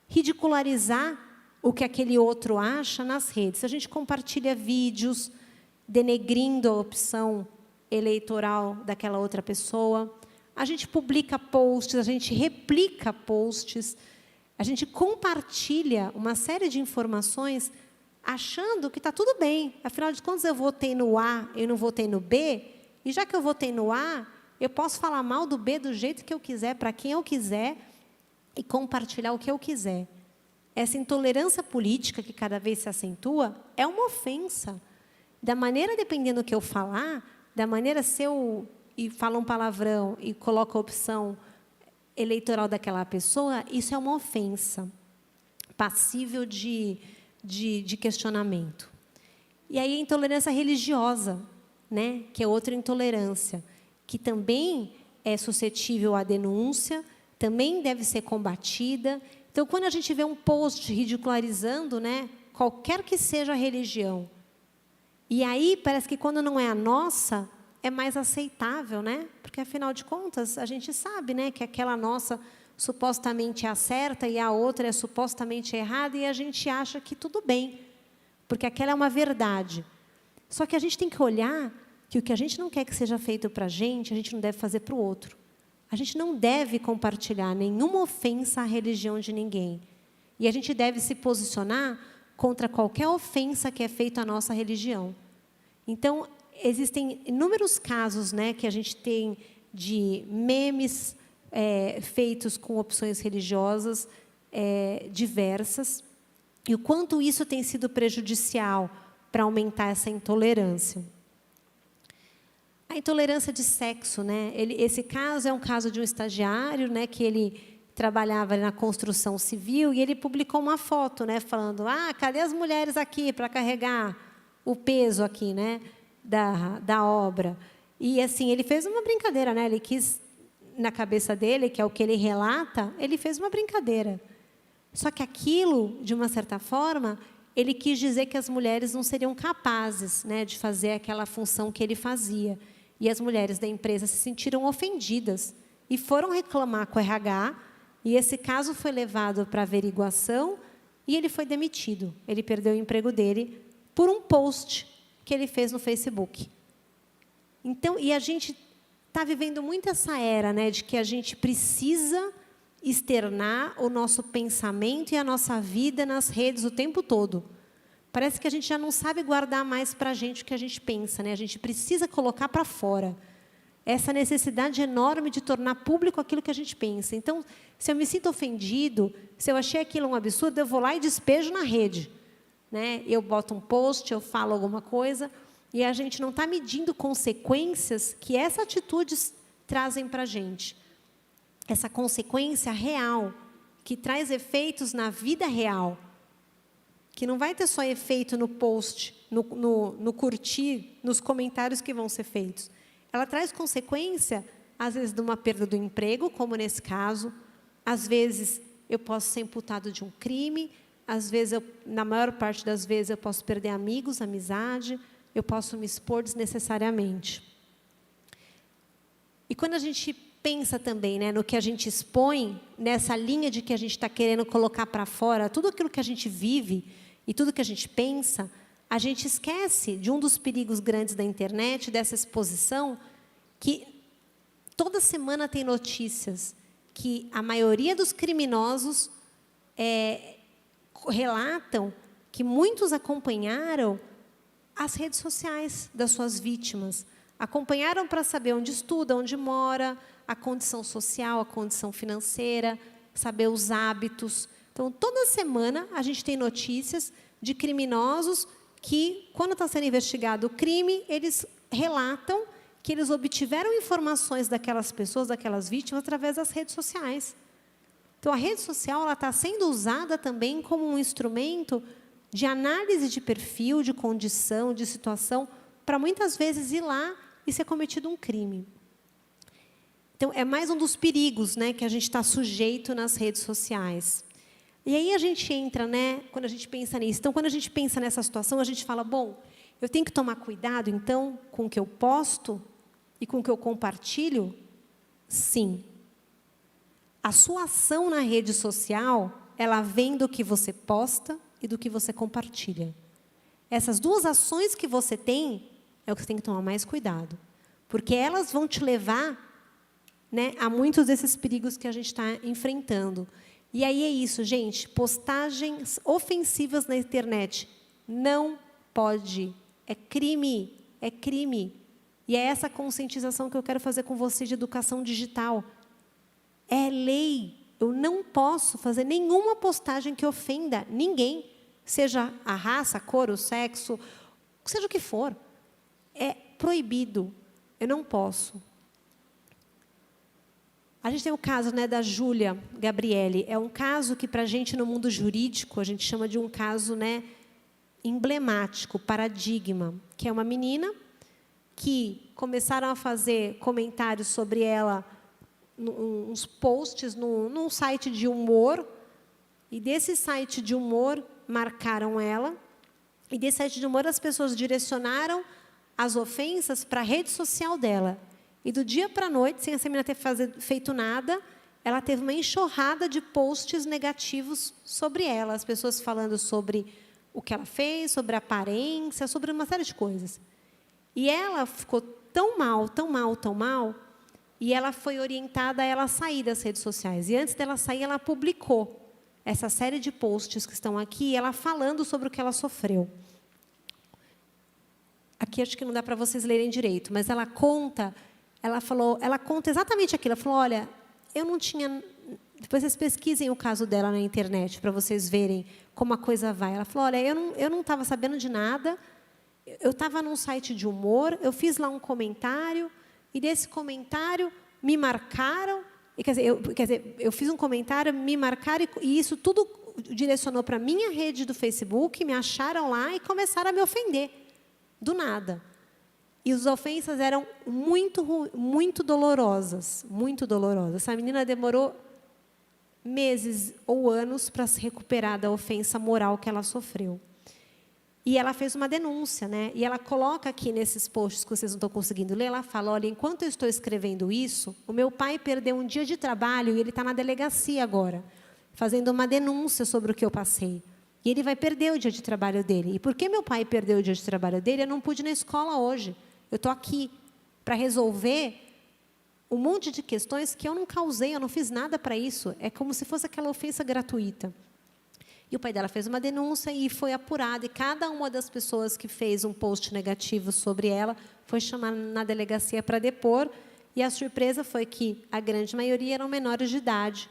ridicularizar o que aquele outro acha nas redes. A gente compartilha vídeos denegrindo a opção eleitoral daquela outra pessoa, a gente publica posts, a gente replica posts, a gente compartilha uma série de informações achando que está tudo bem. Afinal de contas, eu votei no A, eu não votei no B, e já que eu votei no A, eu posso falar mal do B do jeito que eu quiser, para quem eu quiser, e compartilhar o que eu quiser. Essa intolerância política que cada vez se acentua é uma ofensa. Da maneira, dependendo do que eu falar, da maneira se eu falo um palavrão e coloco a opção eleitoral daquela pessoa, isso é uma ofensa, passível de questionamento. E aí a intolerância religiosa, né, que é outra intolerância, que também é suscetível à denúncia, também deve ser combatida. Então, quando a gente vê um post ridicularizando, né, qualquer que seja a religião, e aí parece que quando não é a nossa, é mais aceitável, né? Porque, afinal de contas, a gente sabe, né, que aquela nossa supostamente é a certa e a outra é supostamente errada, e a gente acha que tudo bem, porque aquela é uma verdade. Só que a gente tem que olhar que o que a gente não quer que seja feito para a gente não deve fazer para o outro. A gente não deve compartilhar nenhuma ofensa à religião de ninguém. E a gente deve se posicionar contra qualquer ofensa que é feita à nossa religião. Então, existem inúmeros casos, né, que a gente tem de memes feitos com opções religiosas diversas, e o quanto isso tem sido prejudicial para aumentar essa intolerância. A intolerância de sexo, né? Esse caso é um caso de um estagiário, né, que ele trabalhava na construção civil, e ele publicou uma foto, né, falando: cadê as mulheres aqui para carregar o peso aqui, né, da obra? E assim, ele fez uma brincadeira, né? Ele quis, na cabeça dele, que é o que ele relata, ele fez uma brincadeira. Só que aquilo, de uma certa forma, ele quis dizer que as mulheres não seriam capazes, né, de fazer aquela função que ele fazia. E as mulheres da empresa se sentiram ofendidas e foram reclamar com o RH, e esse caso foi levado para averiguação e ele foi demitido. Ele perdeu o emprego dele por um post que ele fez no Facebook. Então, e a gente está vivendo muito essa era, né, de que a gente precisa externar o nosso pensamento e a nossa vida nas redes o tempo todo. Parece que a gente já não sabe guardar mais para a gente o que a gente pensa, né? A gente precisa colocar para fora. Essa necessidade enorme de tornar público aquilo que a gente pensa. Então, se eu me sinto ofendido, se eu achei aquilo um absurdo, eu vou lá e despejo na rede, né? Eu boto um post, eu falo alguma coisa, e a gente não está medindo consequências que essas atitudes trazem para a gente. Essa consequência real, que traz efeitos na vida real, que não vai ter só efeito no post, no curtir, nos comentários que vão ser feitos. Ela traz consequência, às vezes, de uma perda do emprego, como nesse caso. Às vezes, eu posso ser imputado de um crime. Às vezes, na maior parte das vezes, eu posso perder amigos, amizade. Eu posso me expor desnecessariamente. E quando a gente pensa também, né, no que a gente expõe, nessa linha de que a gente está querendo colocar para fora, tudo aquilo que a gente vive e tudo que a gente pensa, a gente esquece de um dos perigos grandes da internet, dessa exposição, que toda semana tem notícias que a maioria dos criminosos relatam que muitos acompanharam as redes sociais das suas vítimas. Acompanharam para saber onde estuda, onde mora, a condição social, a condição financeira, saber os hábitos. Então, toda semana, a gente tem notícias de criminosos que, quando está sendo investigado o crime, eles relatam que eles obtiveram informações daquelas pessoas, daquelas vítimas, através das redes sociais. Então, a rede social está sendo usada também como um instrumento de análise de perfil, de condição, de situação, para muitas vezes ir lá e ser cometido um crime. Então, é mais um dos perigos, né, que a gente está sujeito nas redes sociais. E aí a gente entra, né, quando a gente pensa nisso. Então, quando a gente pensa nessa situação, a gente fala, bom, eu tenho que tomar cuidado, então, com o que eu posto e com o que eu compartilho? Sim. A sua ação na rede social, ela vem do que você posta e do que você compartilha. Essas duas ações que você tem, é o que você tem que tomar mais cuidado. Porque elas vão te levar, né, a muitos desses perigos que a gente está enfrentando. E aí é isso, gente. Postagens ofensivas na internet não pode. É crime. É crime. E é essa conscientização que eu quero fazer com você de educação digital. É lei. Eu não posso fazer nenhuma postagem que ofenda ninguém, seja a raça, a cor, o sexo, seja o que for. É proibido. Eu não posso. A gente tem o caso, né, da Júlia Gabriele. É um caso que, para a gente, no mundo jurídico, a gente chama de um caso, né, emblemático, paradigma, que é uma menina que começaram a fazer comentários sobre ela, uns posts num site de humor, e desse site de humor marcaram ela, e desse site de humor as pessoas direcionaram as ofensas para a rede social dela. E do dia para a noite, sem essa menina ter feito nada, ela teve uma enxurrada de posts negativos sobre ela. As pessoas falando sobre o que ela fez, sobre a aparência, sobre uma série de coisas. E ela ficou tão mal, tão mal, tão mal, e ela foi orientada a ela sair das redes sociais. E antes dela sair, ela publicou essa série de posts que estão aqui, ela falando sobre o que ela sofreu. Aqui acho que não dá para vocês lerem direito, mas ela conta exatamente aquilo. Ela falou, olha, eu não tinha... Depois vocês pesquisem o caso dela na internet, para vocês verem como a coisa vai. Ela falou, olha, eu não estava sabendo de nada, eu estava num site de humor, eu fiz lá um comentário, e desse comentário me marcaram, e, quer dizer, eu fiz um comentário, me marcaram, e isso tudo direcionou para a minha rede do Facebook, me acharam lá e começaram a me ofender, do nada. E as ofensas eram muito dolorosas, muito dolorosas. Essa menina demorou meses ou anos para se recuperar da ofensa moral que ela sofreu. E ela fez uma denúncia, né? E ela coloca aqui nesses posts que vocês não estão conseguindo ler, ela fala, olha, enquanto eu estou escrevendo isso, o meu pai perdeu um dia de trabalho e ele está na delegacia agora, fazendo uma denúncia sobre o que eu passei. E ele vai perder o dia de trabalho dele. E porque meu pai perdeu o dia de trabalho dele, eu não pude ir na escola hoje. Eu estou aqui para resolver um monte de questões que eu não causei, eu não fiz nada para isso. É como se fosse aquela ofensa gratuita. E o pai dela fez uma denúncia e foi apurado. E cada uma das pessoas que fez um post negativo sobre ela foi chamada na delegacia para depor. E a surpresa foi que a grande maioria eram menores de idade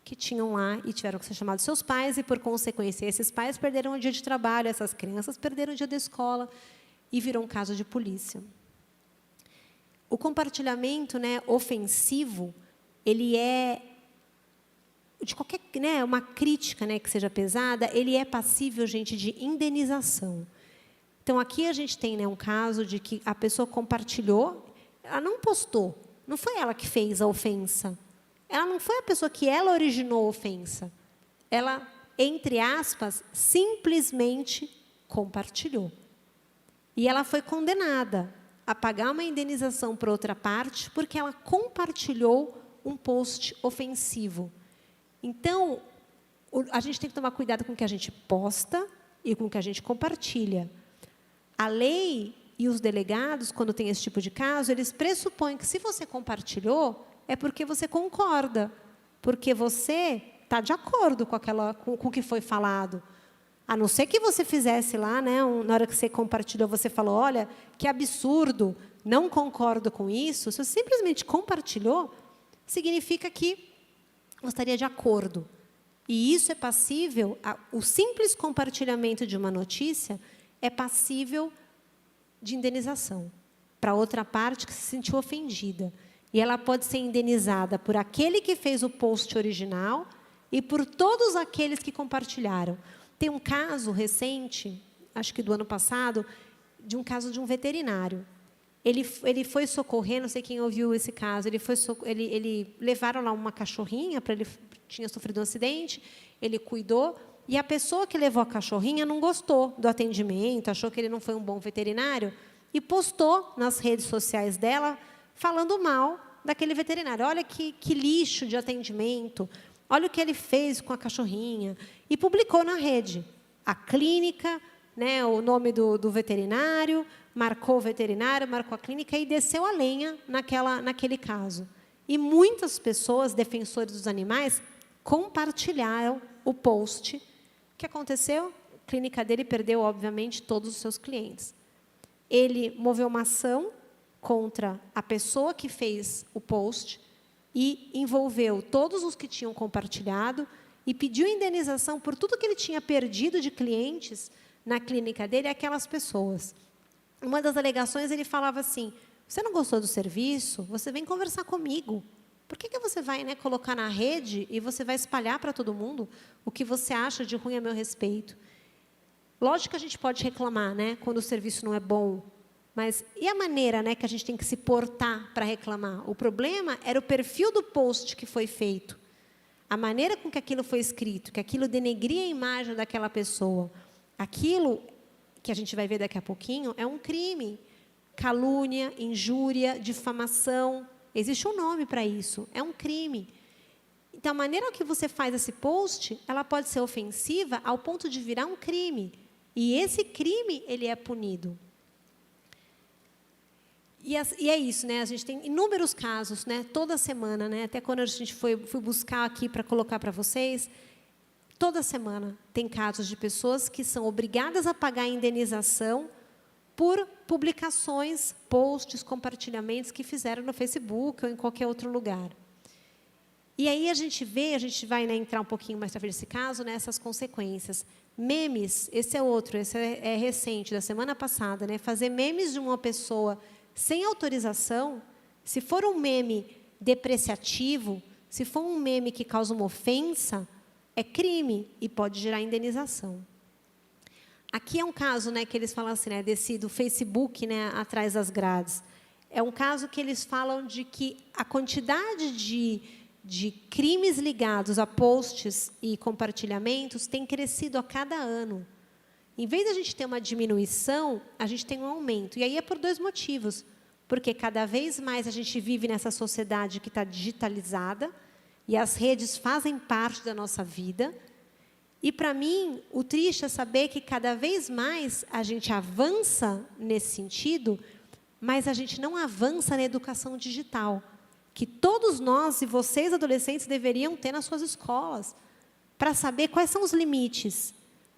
que tinham lá e tiveram que ser chamados seus pais. E, por consequência, esses pais perderam o dia de trabalho, essas crianças perderam o dia da escola. E virou um caso de polícia. O compartilhamento, né, ofensivo, ele é... de qualquer, né, uma crítica, né, que seja pesada, ele é passível, gente, de indenização. Então, aqui a gente tem, né, um caso de que a pessoa compartilhou, ela não postou, não foi ela que fez a ofensa, ela não foi a pessoa que ela originou a ofensa, ela, entre aspas, simplesmente compartilhou. E ela foi condenada a pagar uma indenização para outra parte, porque ela compartilhou um post ofensivo. Então, a gente tem que tomar cuidado com o que a gente posta e com o que a gente compartilha. A lei e os delegados, quando tem esse tipo de caso, eles pressupõem que, se você compartilhou, é porque você concorda, porque você está de acordo com o que foi falado. A não ser que você fizesse lá, né, na hora que você compartilhou, você falou, olha, que absurdo, não concordo com isso. Se você simplesmente compartilhou, significa que você estaria de acordo. E isso é passível, o simples compartilhamento de uma notícia é passível de indenização para outra parte que se sentiu ofendida. E ela pode ser indenizada por aquele que fez o post original e por todos aqueles que compartilharam. Tem um caso recente, acho que do ano passado, de um caso de um veterinário. Ele foi socorrer, não sei quem ouviu esse caso, ele levaram lá uma cachorrinha, ele tinha sofrido um acidente, ele cuidou, e a pessoa que levou a cachorrinha não gostou do atendimento, achou que ele não foi um bom veterinário, e postou nas redes sociais dela, falando mal daquele veterinário. Olha que lixo de atendimento, olha o que ele fez com a cachorrinha. E publicou na rede a clínica, né, o nome do veterinário, marcou o veterinário, marcou a clínica e desceu a lenha naquele caso. E muitas pessoas, defensores dos animais, compartilharam o post. O que aconteceu? A clínica dele perdeu, obviamente, todos os seus clientes. Ele moveu uma ação contra a pessoa que fez o post e envolveu todos os que tinham compartilhado e pediu indenização por tudo que ele tinha perdido de clientes na clínica dele àquelas pessoas. Uma das alegações, ele falava assim, você não gostou do serviço? Você vem conversar comigo. Por que você vai, né, colocar na rede e você vai espalhar para todo mundo o que você acha de ruim a meu respeito? Lógico que a gente pode reclamar, né, quando o serviço não é bom, mas e a maneira, né, que a gente tem que se portar para reclamar? O problema era o perfil do post que foi feito, a maneira com que aquilo foi escrito, que aquilo denegria a imagem daquela pessoa. Aquilo que a gente vai ver daqui a pouquinho é um crime. Calúnia, injúria, difamação. Existe um nome para isso. É um crime. Então, a maneira que você faz esse post, ela pode ser ofensiva ao ponto de virar um crime. E esse crime, ele é punido. E é isso, né? A gente tem inúmeros casos, né? Toda semana, né? Até quando a gente fui buscar aqui para colocar para vocês, toda semana tem casos de pessoas que são obrigadas a pagar a indenização por publicações, posts, compartilhamentos que fizeram no Facebook ou em qualquer outro lugar. E aí a gente vai, né, entrar um pouquinho mais para ver esse caso, né, essas consequências. Memes, esse é outro, esse é recente, da semana passada, né? Fazer memes de uma pessoa sem autorização, se for um meme depreciativo, se for um meme que causa uma ofensa, é crime e pode gerar indenização. Aqui é um caso, né, que eles falam assim, né, do Facebook, né, atrás das grades. É um caso que eles falam de que a quantidade de crimes ligados a posts e compartilhamentos tem crescido a cada ano. Em vez de a gente ter uma diminuição, a gente tem um aumento. E aí é por dois motivos. Porque cada vez mais a gente vive nessa sociedade que está digitalizada e as redes fazem parte da nossa vida. E, para mim, o triste é saber que cada vez mais a gente avança nesse sentido, mas a gente não avança na educação digital, que todos nós e vocês, adolescentes, deveriam ter nas suas escolas, para saber quais são os limites.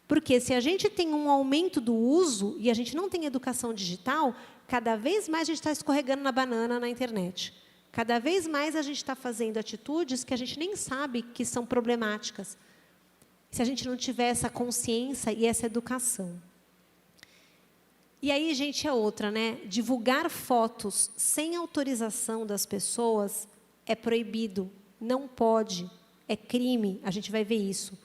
Porque se a gente tem um aumento do uso e a gente não tem educação digital, cada vez mais a gente está escorregando na banana na internet. Cada vez mais a gente está fazendo atitudes que a gente nem sabe que são problemáticas, se a gente não tiver essa consciência e essa educação. E aí, gente, é outra, né? Divulgar fotos sem autorização das pessoas é proibido, não pode, é crime, a gente vai ver isso.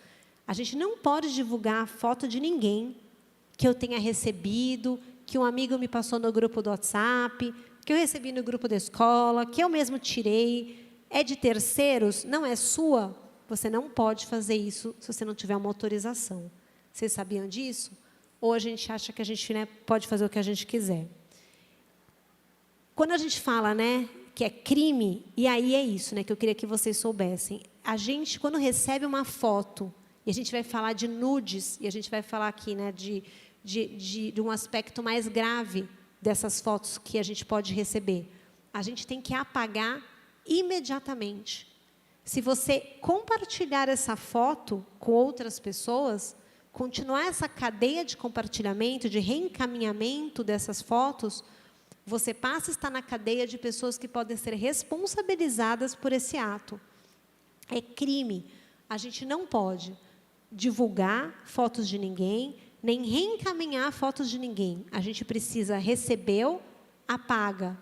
A gente não pode divulgar foto de ninguém que eu tenha recebido, que um amigo me passou no grupo do WhatsApp, que eu recebi no grupo da escola, que eu mesmo tirei. É de terceiros, não é sua, você não pode fazer isso se você não tiver uma autorização. Vocês sabiam disso? Ou a gente acha que a gente, né, pode fazer o que a gente quiser? Quando a gente fala, né, que é crime, e aí é isso, né, que eu queria que vocês soubessem. A gente, quando recebe uma foto, e a gente vai falar de nudes, e a gente vai falar aqui, né, de um aspecto mais grave dessas fotos que a gente pode receber. A gente tem que apagar imediatamente. Se você compartilhar essa foto com outras pessoas, continuar essa cadeia de compartilhamento, de reencaminhamento dessas fotos, você passa a estar na cadeia de pessoas que podem ser responsabilizadas por esse ato. É crime. A gente não pode divulgar fotos de ninguém, nem reencaminhar fotos de ninguém. A gente precisa, recebeu, apaga.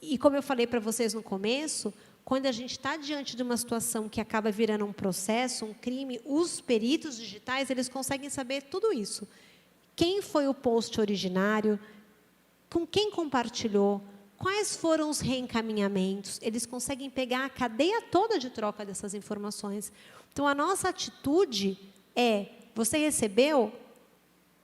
E como eu falei para vocês no começo, quando a gente está diante de uma situação que acaba virando um processo, um crime, os peritos digitais, eles conseguem saber tudo isso. Quem foi o post originário, com quem compartilhou, quais foram os reencaminhamentos, eles conseguem pegar a cadeia toda de troca dessas informações. Então, a nossa atitude é, você recebeu,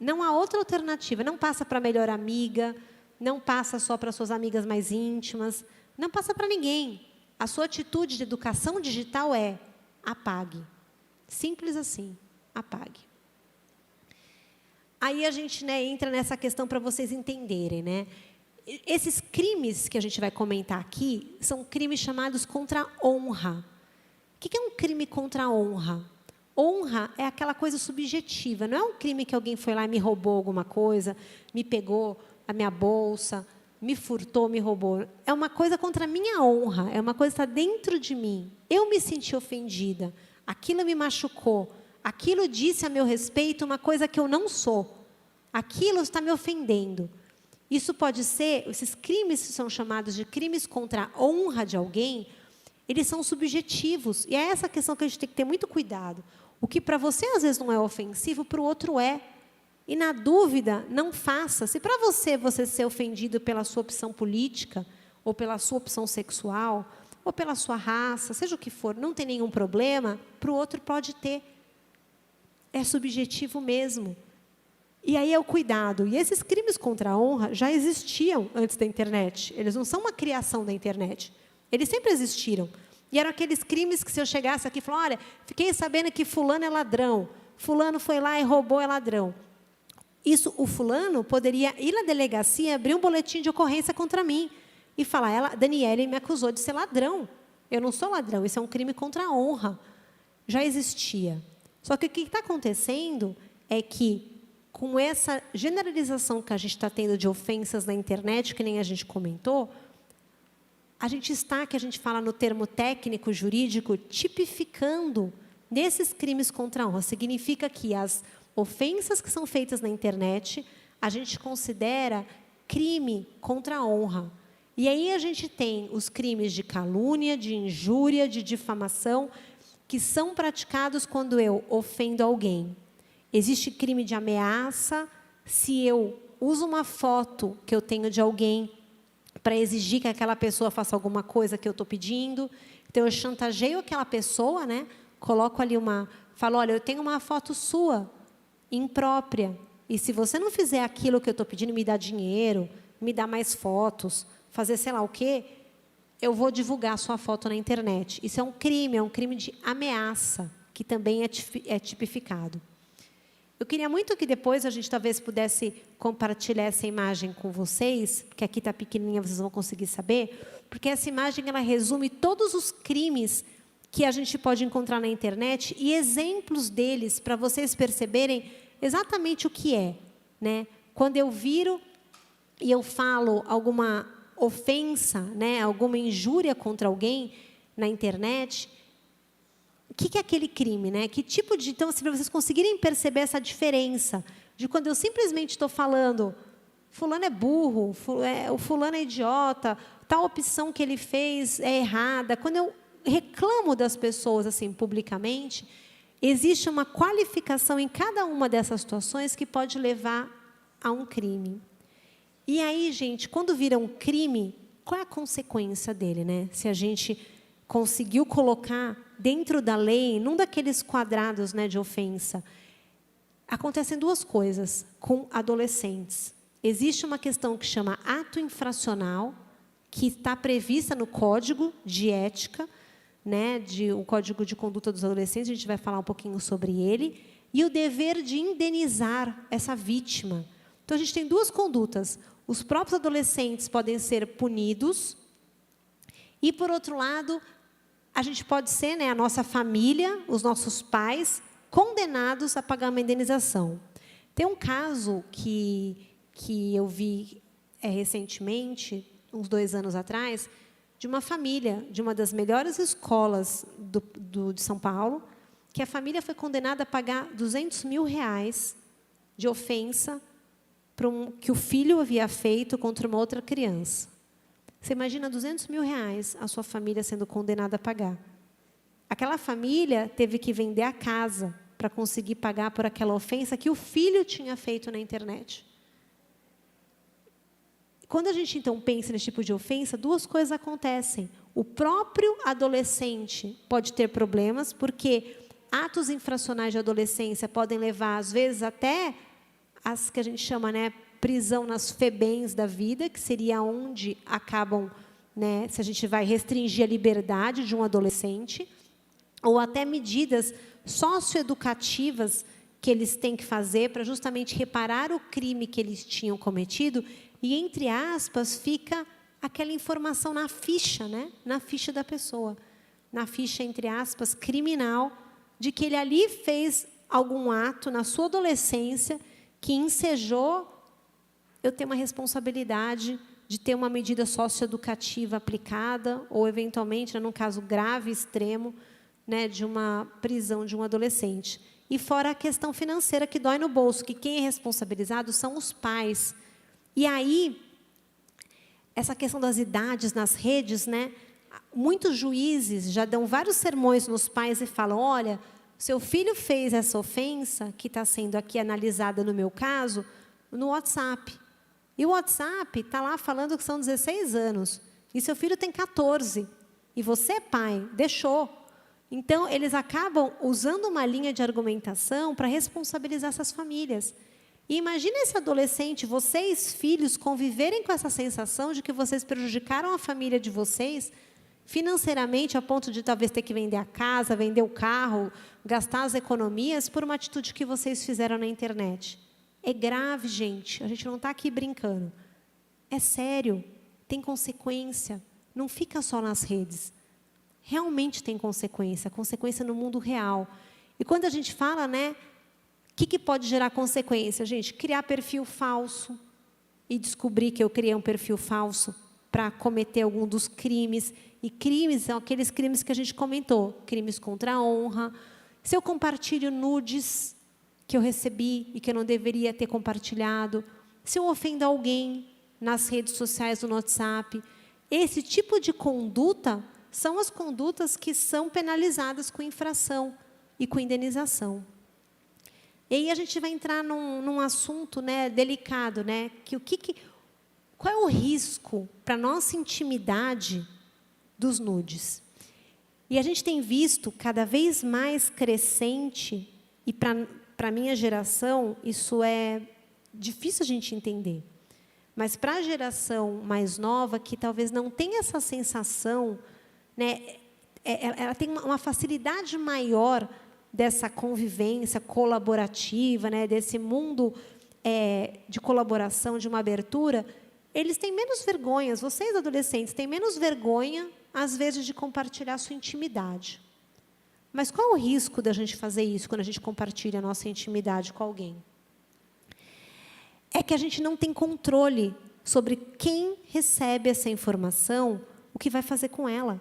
não há outra alternativa, não passa para a melhor amiga, não passa só para suas amigas mais íntimas, não passa para ninguém. A sua atitude de educação digital é apague. Simples assim, apague. Aí a gente, né, entra nessa questão para vocês entenderem, né? Esses crimes que a gente vai comentar aqui são crimes chamados contra a honra. O que é um crime contra a honra? Honra é aquela coisa subjetiva, não é um crime que alguém foi lá e me roubou alguma coisa, me pegou a minha bolsa, me furtou, me roubou. É uma coisa contra a minha honra, é uma coisa que está dentro de mim. Eu me senti ofendida, aquilo me machucou, aquilo disse a meu respeito uma coisa que eu não sou. Aquilo está me ofendendo. Isso pode ser, esses crimes que são chamados de crimes contra a honra de alguém, eles são subjetivos. E é essa questão que a gente tem que ter muito cuidado. O que para você às vezes não é ofensivo, para o outro é. E na dúvida, não faça. Se para você ser ofendido pela sua opção política, ou pela sua opção sexual, ou pela sua raça, seja o que for, não tem nenhum problema, para o outro pode ter. É subjetivo mesmo. E aí é o cuidado. E esses crimes contra a honra já existiam antes da internet. Eles não são uma criação da internet. Eles sempre existiram. E eram aqueles crimes que, se eu chegasse aqui e falar, olha, fiquei sabendo que fulano é ladrão, fulano foi lá e roubou, é ladrão. Isso, o fulano poderia ir na delegacia, abrir um boletim de ocorrência contra mim e falar, Daniele me acusou de ser ladrão. Eu não sou ladrão, isso é um crime contra a honra. Já existia. Só que o que está acontecendo é que, com essa generalização que a gente está tendo de ofensas na internet, que nem a gente comentou, a gente está, que a gente fala no termo técnico, jurídico, tipificando nesses crimes contra a honra. Significa que as ofensas que são feitas na internet, a gente considera crime contra a honra. E aí a gente tem os crimes de calúnia, de injúria, de difamação, que são praticados quando eu ofendo alguém. Existe crime de ameaça, se eu uso uma foto que eu tenho de alguém para exigir que aquela pessoa faça alguma coisa que eu estou pedindo. Então, eu chantageio aquela pessoa, né? Coloco ali falo, olha, eu tenho uma foto sua, imprópria, e se você não fizer aquilo que eu estou pedindo, me dá dinheiro, me dá mais fotos, fazer sei lá o quê, eu vou divulgar a sua foto na internet. Isso é um crime de ameaça, que também é tipificado. Eu queria muito que depois a gente talvez pudesse compartilhar essa imagem com vocês, porque aqui está pequenininha, vocês vão conseguir saber, porque essa imagem ela resume todos os crimes que a gente pode encontrar na internet e exemplos deles para vocês perceberem exatamente o que é, né? Quando eu viro e eu falo alguma ofensa, né, alguma injúria contra alguém na internet, o que é aquele crime, né? Que tipo de... Então, se vocês conseguirem perceber essa diferença de quando eu simplesmente estou falando fulano é burro, o fulano é idiota, tal opção que ele fez é errada. Quando eu reclamo das pessoas assim publicamente, existe uma qualificação em cada uma dessas situações que pode levar a um crime. E aí, gente, quando vira um crime, qual é a consequência dele, né? Se a gente conseguiu colocar dentro da lei, num daqueles quadrados, né, de ofensa, acontecem duas coisas com adolescentes. Existe uma questão que chama ato infracional, que está prevista no Código de Ética, né, o Código de Conduta dos Adolescentes, a gente vai falar um pouquinho sobre ele, e o dever de indenizar essa vítima. Então, a gente tem duas condutas. Os próprios adolescentes podem ser punidos, e, por outro lado, a gente pode ser, né, a nossa família, os nossos pais, condenados a pagar uma indenização. Tem um caso que eu vi recentemente, uns 2 anos atrás, de uma família, de uma das melhores escolas de São Paulo, que a família foi condenada a pagar R$200 mil de ofensa que o filho havia feito contra uma outra criança. Você imagina R$200.000 a sua família sendo condenada a pagar. Aquela família teve que vender a casa para conseguir pagar por aquela ofensa que o filho tinha feito na internet. Quando a gente, então, pensa nesse tipo de ofensa, duas coisas acontecem. O próprio adolescente pode ter problemas, porque atos infracionais de adolescência podem levar, às vezes, até as que a gente chama, né, prisão nas FEBEMs da vida, que seria onde acabam, né, se a gente vai restringir a liberdade de um adolescente, ou até medidas socioeducativas que eles têm que fazer para justamente reparar o crime que eles tinham cometido, e, entre aspas, fica aquela informação na ficha, né, na ficha da pessoa, na ficha, entre aspas, criminal, de que ele ali fez algum ato na sua adolescência que ensejou eu ter uma responsabilidade de ter uma medida socioeducativa aplicada, ou, eventualmente, num caso grave, extremo, né, de uma prisão de um adolescente. E fora a questão financeira, que dói no bolso, que quem é responsabilizado são os pais. E aí, essa questão das idades nas redes, né, muitos juízes já dão vários sermões nos pais e falam, olha, seu filho fez essa ofensa, que está sendo aqui analisada no meu caso, no WhatsApp. E o WhatsApp está lá falando que são 16 anos. E seu filho tem 14. E você, pai, deixou. Então, eles acabam usando uma linha de argumentação para responsabilizar essas famílias. E imagina esse adolescente, vocês, filhos, conviverem com essa sensação de que vocês prejudicaram a família de vocês financeiramente, a ponto de talvez ter que vender a casa, vender o carro, gastar as economias por uma atitude que vocês fizeram na internet. É grave, gente. A gente não está aqui brincando. É sério. Tem consequência. Não fica só nas redes. Realmente tem consequência. Consequência no mundo real. E quando a gente fala, né, o que pode gerar consequência? Gente, criar perfil falso e descobrir que eu criei um perfil falso para cometer algum dos crimes. E crimes são aqueles crimes que a gente comentou. Crimes contra a honra. Se eu compartilho nudes que eu recebi e que eu não deveria ter compartilhado, se eu ofendo alguém nas redes sociais, no WhatsApp, esse tipo de conduta são as condutas que são penalizadas com infração e com indenização. E aí a gente vai entrar num assunto, né, delicado, né, qual é o risco para a nossa intimidade dos nudes? E a gente tem visto cada vez mais crescente, e para a minha geração, isso é difícil a gente entender. Mas para a geração mais nova, que talvez não tenha essa sensação, né, ela tem uma facilidade maior dessa convivência colaborativa, né, desse mundo de colaboração, de uma abertura, eles têm menos vergonhas, vocês adolescentes têm menos vergonha, às vezes, de compartilhar a sua intimidade. Mas qual é o risco da gente fazer isso quando a gente compartilha a nossa intimidade com alguém? É que a gente não tem controle sobre quem recebe essa informação, o que vai fazer com ela.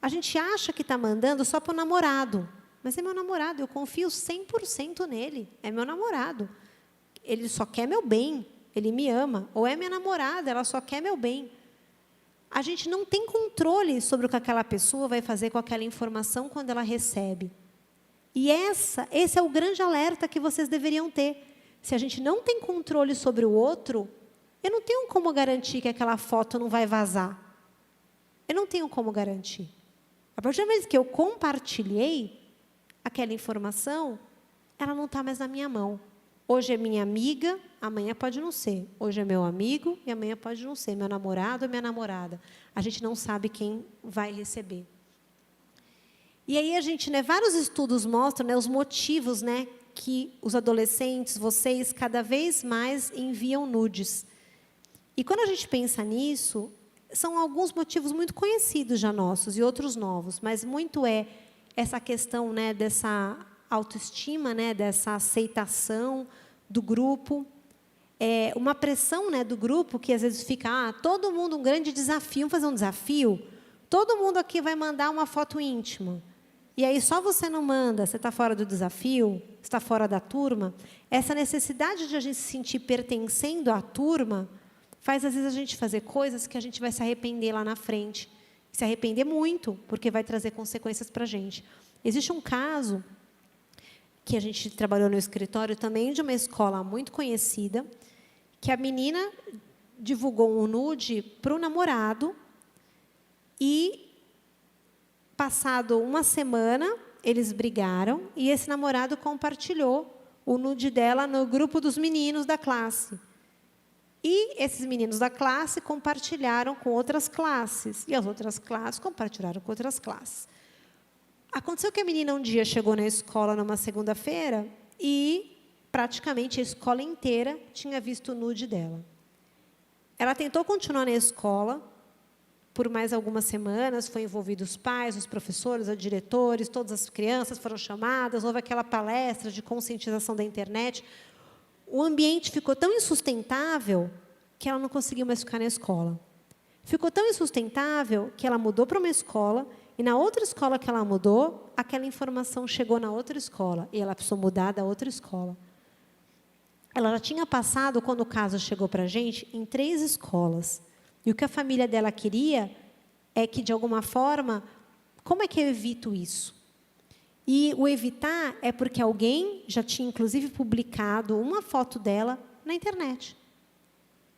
A gente acha que está mandando só para o namorado, mas é meu namorado, eu confio 100% nele, é meu namorado. Ele só quer meu bem, ele me ama. Ou é minha namorada, ela só quer meu bem. A gente não tem controle sobre o que aquela pessoa vai fazer com aquela informação quando ela recebe. E esse é o grande alerta que vocês deveriam ter. Se a gente não tem controle sobre o outro, eu não tenho como garantir que aquela foto não vai vazar. Eu não tenho como garantir. A partir do momento que eu compartilhei aquela informação, ela não está mais na minha mão. Hoje é minha amiga, amanhã pode não ser. Hoje é meu amigo e amanhã pode não ser. Meu namorado ou minha namorada. A gente não sabe quem vai receber. E aí a gente, né, vários estudos mostram, né, os motivos, né, que os adolescentes, vocês, cada vez mais enviam nudes. E quando a gente pensa nisso, são alguns motivos muito conhecidos já nossos e outros novos, mas muito é essa questão, né, dessa autoestima, né, dessa aceitação do grupo, uma pressão, né, do grupo que às vezes fica, todo mundo um grande desafio, vamos fazer um desafio? Todo mundo aqui vai mandar uma foto íntima. E aí só você não manda, você está fora do desafio, está fora da turma. Essa necessidade de a gente se sentir pertencendo à turma faz, às vezes, a gente fazer coisas que a gente vai se arrepender lá na frente. Se arrepender muito, porque vai trazer consequências para a gente. Existe um caso que a gente trabalhou no escritório também, de uma escola muito conhecida, que a menina divulgou um nude para o namorado e, passado uma semana, eles brigaram e esse namorado compartilhou o nude dela no grupo dos meninos da classe. E esses meninos da classe compartilharam com outras classes. E as outras classes compartilharam com outras classes. Aconteceu que a menina um dia chegou na escola numa segunda-feira e praticamente a escola inteira tinha visto o nude dela. Ela tentou continuar na escola por mais algumas semanas, foi envolvido os pais, os professores, os diretores, todas as crianças foram chamadas, houve aquela palestra de conscientização da internet. O ambiente ficou tão insustentável que ela não conseguiu mais ficar na escola. Ficou tão insustentável que ela mudou para uma escola e, na outra escola que ela mudou, aquela informação chegou na outra escola e ela precisou mudar da outra escola. Ela já tinha passado, quando o caso chegou para a gente, em 3 escolas. E o que a família dela queria é que, de alguma forma, como é que eu evito isso? E o evitar é porque alguém já tinha, inclusive, publicado uma foto dela na internet.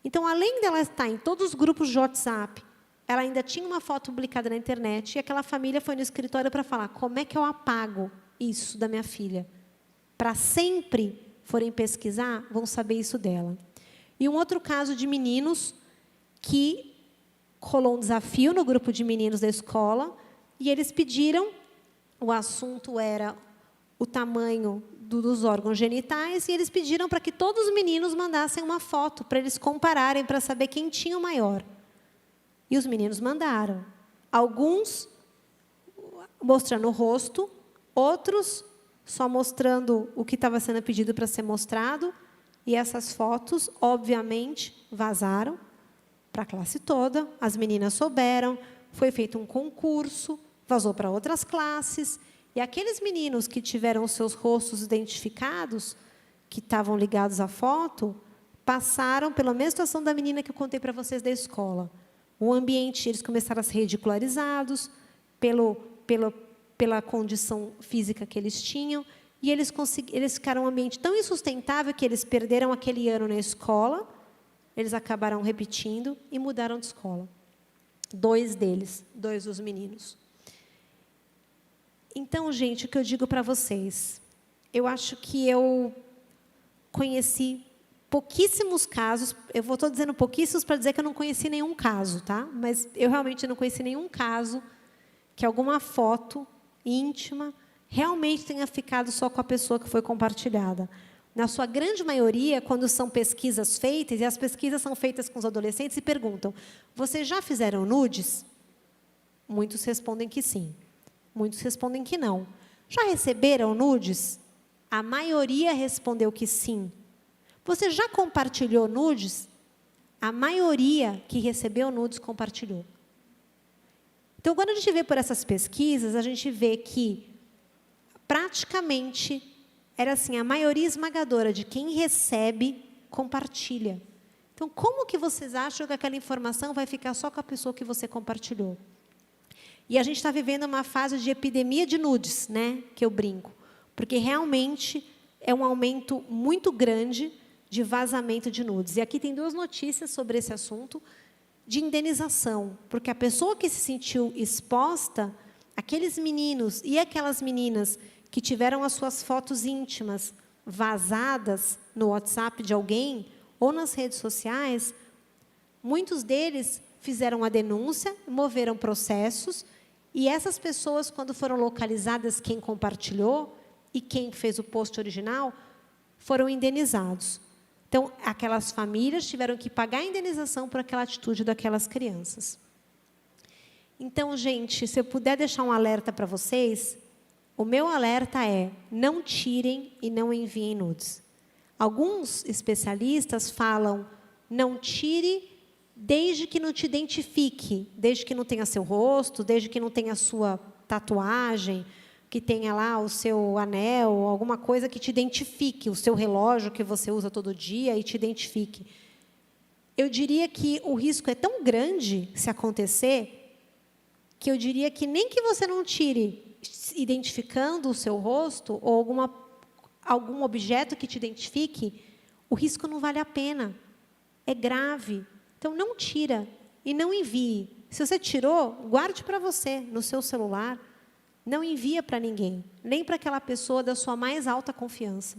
Então, além dela estar em todos os grupos de WhatsApp, ela ainda tinha uma foto publicada na internet e aquela família foi no escritório para falar: como é que eu apago isso da minha filha? Para sempre forem pesquisar, vão saber isso dela. E um outro caso de meninos que rolou um desafio no grupo de meninos da escola e eles pediram, o assunto era o tamanho dos órgãos genitais, e eles pediram para que todos os meninos mandassem uma foto para eles compararem, para saber quem tinha o maior. E os meninos mandaram. Alguns mostrando o rosto, outros só mostrando o que estava sendo pedido para ser mostrado, e essas fotos, obviamente, vazaram para a classe toda, as meninas souberam, foi feito um concurso, vazou para outras classes, e aqueles meninos que tiveram os seus rostos identificados, que estavam ligados à foto, passaram pela mesma situação da menina que eu contei para vocês da escola. O ambiente, eles começaram a ser ridicularizados pela condição física que eles tinham, e eles ficaram um ambiente tão insustentável que eles perderam aquele ano na escola, eles acabaram repetindo e mudaram de escola. 2 deles, 2 dos meninos. Então, gente, o que eu digo para vocês, eu acho que eu conheci pouquíssimos casos, eu estou dizendo pouquíssimos para dizer que eu não conheci nenhum caso, tá? Mas eu realmente não conheci nenhum caso que alguma foto íntima realmente tenha ficado só com a pessoa que foi compartilhada. Na sua grande maioria, quando são pesquisas feitas, e as pesquisas são feitas com os adolescentes, e perguntam: vocês já fizeram nudes? Muitos respondem que sim. Muitos respondem que não. Já receberam nudes? A maioria respondeu que sim. Você já compartilhou nudes? A maioria que recebeu nudes compartilhou. Então, quando a gente vê por essas pesquisas, a gente vê que praticamente era assim, a maioria esmagadora de quem recebe compartilha. Então, como que vocês acham que aquela informação vai ficar só com a pessoa que você compartilhou? E a gente está vivendo uma fase de epidemia de nudes, né, que eu brinco, porque realmente é um aumento muito grande de vazamento de nudes. E aqui tem 2 notícias sobre esse assunto de indenização, porque a pessoa que se sentiu exposta, aqueles meninos e aquelas meninas que tiveram as suas fotos íntimas vazadas no WhatsApp de alguém ou nas redes sociais, muitos deles fizeram a denúncia, moveram processos, e essas pessoas, quando foram localizadas quem compartilhou e quem fez o post original, foram indenizados. Então, aquelas famílias tiveram que pagar a indenização por aquela atitude daquelas crianças. Então, gente, se eu puder deixar um alerta para vocês, o meu alerta é: não tirem e não enviem nudes. Alguns especialistas falam: não tire desde que não te identifique, desde que não tenha seu rosto, desde que não tenha a sua tatuagem, que tenha lá o seu anel, alguma coisa que te identifique, o seu relógio que você usa todo dia e te identifique. eu diria que o risco é tão grande se acontecer, que eu diria que nem que você não tire identificando o seu rosto ou algum objeto que te identifique, o risco não vale a pena. É grave. Então, não tira e não envie. Se você tirou, guarde para você, no seu celular. Não envia para ninguém, nem para aquela pessoa da sua mais alta confiança.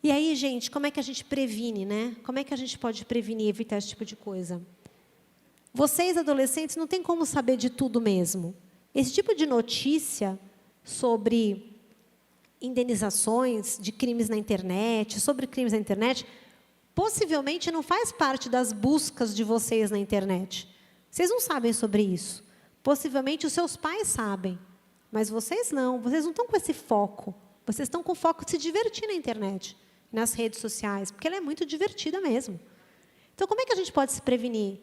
E aí, gente, como é que a gente previne, né? Como é que a gente pode prevenir e evitar esse tipo de coisa? Vocês, adolescentes, não tem como saber de tudo mesmo. Esse tipo de notícia sobre indenizações de crimes na internet, sobre crimes na internet, possivelmente não faz parte das buscas de vocês na internet. Vocês não sabem sobre isso. Possivelmente os seus pais sabem, mas vocês não estão com esse foco. Vocês estão com o foco de se divertir na internet, nas redes sociais, porque ela é muito divertida mesmo. Então, como é que a gente pode se prevenir?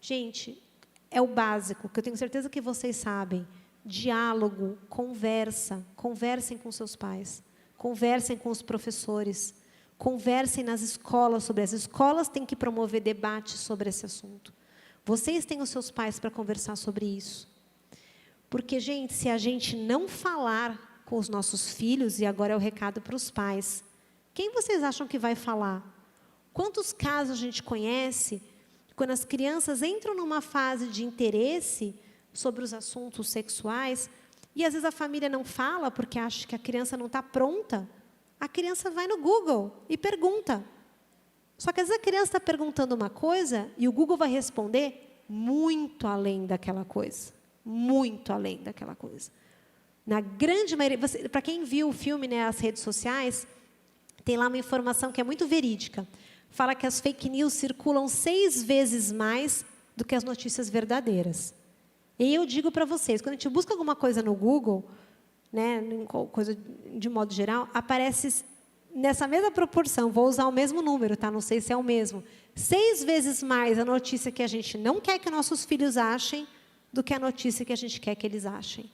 Gente, é o básico, que eu tenho certeza que vocês sabem. Diálogo, conversa. Conversem com seus pais. Conversem com os professores. Conversem nas escolas sobre as escolas têm que promover debates sobre esse assunto. Vocês têm os seus pais para conversar sobre isso. Porque, gente, se a gente não falar com os nossos filhos, e agora é o recado para os pais, quem vocês acham que vai falar? Quantos casos a gente conhece quando as crianças entram numa fase de interesse sobre os assuntos sexuais, e às vezes a família não fala porque acha que a criança não está pronta, a criança vai no Google e pergunta. Só que às vezes a criança está perguntando uma coisa e o Google vai responder muito além daquela coisa. Muito além daquela coisa. Na grande maioria, para quem viu o filme, né, As Redes Sociais, tem lá uma informação que é muito verídica. Fala que as fake news circulam 6 vezes mais do que as notícias verdadeiras. E eu digo para vocês, quando a gente busca alguma coisa no Google, né, coisa de modo geral, aparece nessa mesma proporção, vou usar o mesmo número, tá? Não sei se é o mesmo, 6 vezes mais a notícia que a gente não quer que nossos filhos achem do que a notícia que a gente quer que eles achem.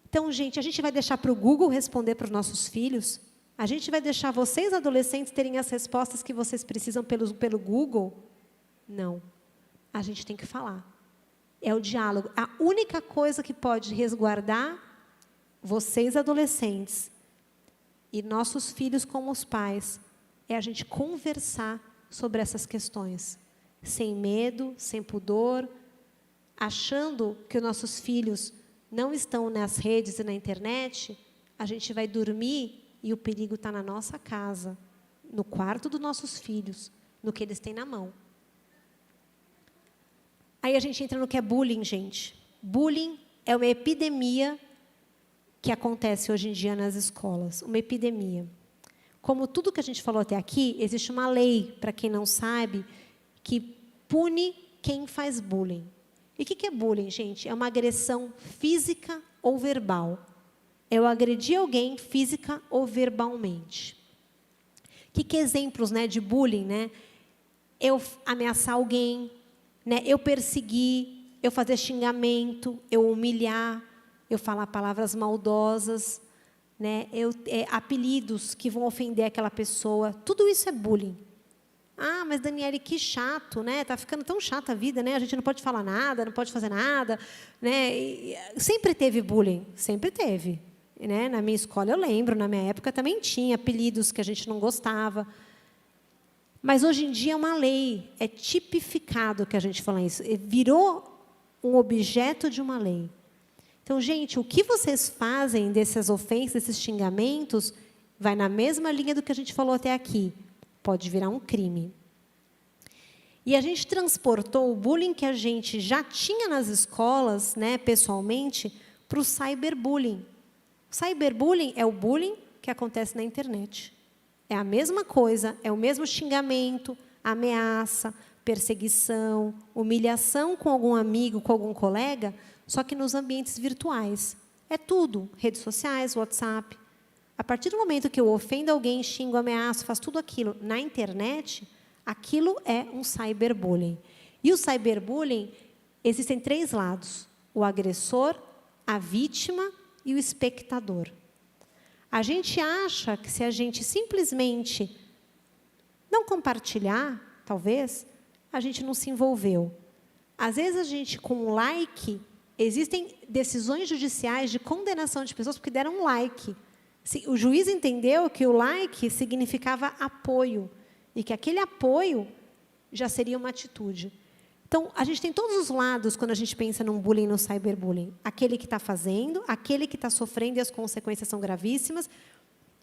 Então, gente, a gente vai deixar para o Google responder para os nossos filhos? A gente vai deixar vocês, adolescentes, terem as respostas que vocês precisam pelo Google? Não. A gente tem que falar. É o diálogo. A única coisa que pode resguardar vocês, adolescentes, e nossos filhos como os pais, é a gente conversar sobre essas questões. Sem medo, sem pudor, achando que os nossos filhos não estão nas redes e na internet, a gente vai dormir e o perigo está na nossa casa, no quarto dos nossos filhos, no que eles têm na mão. Aí a gente entra no que é bullying, gente. Bullying é uma epidemia que acontece hoje em dia nas escolas. Uma epidemia. Como tudo que a gente falou até aqui, existe uma lei, para quem não sabe, que pune quem faz bullying. E o que é bullying, gente? É uma agressão física ou verbal. É eu agredir alguém física ou verbalmente. Que exemplos, né, de bullying, né? Eu ameaçar alguém, né? Eu perseguir, eu fazer xingamento, eu humilhar, eu falar palavras maldosas, né? Apelidos que vão ofender aquela pessoa. Tudo isso é bullying. Ah, mas Daniele, que chato, né? Tá ficando tão chata a vida, né? A gente não pode falar nada, não pode fazer nada, né? Sempre teve bullying, sempre teve. Né? Na minha escola, eu lembro, na minha época também tinha apelidos que a gente não gostava. Mas, hoje em dia, é uma lei, é tipificado que a gente fala isso, virou um objeto de uma lei. Então, gente, o que vocês fazem dessas ofensas, desses xingamentos, vai na mesma linha do que a gente falou até aqui. Pode virar um crime. E a gente transportou o bullying que a gente já tinha nas escolas, né, pessoalmente, para o cyberbullying. Cyberbullying é o bullying que acontece na internet. É a mesma coisa, é o mesmo xingamento, ameaça, perseguição, humilhação com algum amigo, com algum colega, só que nos ambientes virtuais. É tudo, redes sociais, WhatsApp. A partir do momento que eu ofendo alguém, xingo, ameaço, faço tudo aquilo na internet, aquilo é um cyberbullying. E o cyberbullying, existem 3 lados: o agressor, a vítima e o espectador. A gente acha que se a gente simplesmente Não compartilhar, talvez, a gente não se envolveu. Às vezes, a gente, com um like, existem decisões judiciais de condenação de pessoas porque deram um like. O juiz entendeu que o like significava apoio, e que aquele apoio já seria uma atitude. Então, a gente tem todos os lados quando a gente pensa num bullying, no cyberbullying. Aquele que está fazendo, aquele que está sofrendo e as consequências são gravíssimas,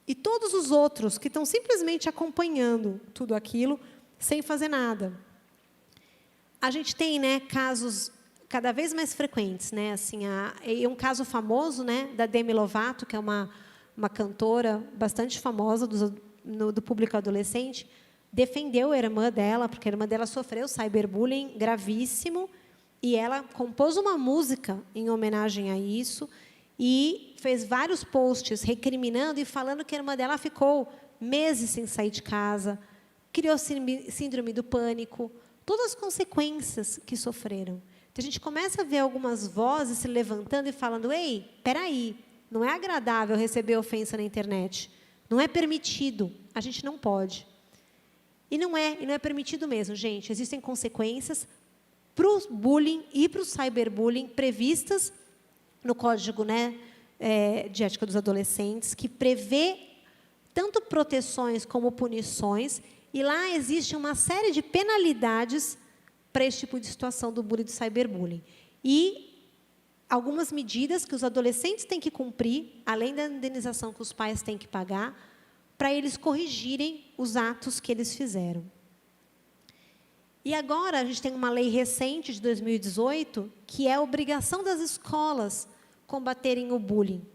e todos os outros que estão simplesmente acompanhando tudo aquilo sem fazer nada. A gente tem, né, casos cada vez mais frequentes, né, assim, um caso famoso, né, da Demi Lovato, que é uma cantora bastante famosa do público adolescente, defendeu a irmã dela, porque a irmã dela sofreu cyberbullying gravíssimo, e ela compôs uma música em homenagem a isso, e fez vários posts recriminando e falando que a irmã dela ficou meses sem sair de casa, criou síndrome do pânico, todas as consequências que sofreram. Então, a gente começa a ver algumas vozes se levantando e falando, ei, espera aí, não é agradável receber ofensa na internet, não é permitido, a gente não pode. E não é permitido mesmo, gente. Existem consequências para o bullying e para o cyberbullying previstas no Código, né, de Ética dos Adolescentes, que prevê tanto proteções como punições, e lá existe uma série de penalidades para esse tipo de situação do bullying e do cyberbullying. E algumas medidas que os adolescentes têm que cumprir, além da indenização que os pais têm que pagar, para eles corrigirem os atos que eles fizeram. E agora, a gente tem uma lei recente, de 2018, que é a obrigação das escolas combaterem o bullying,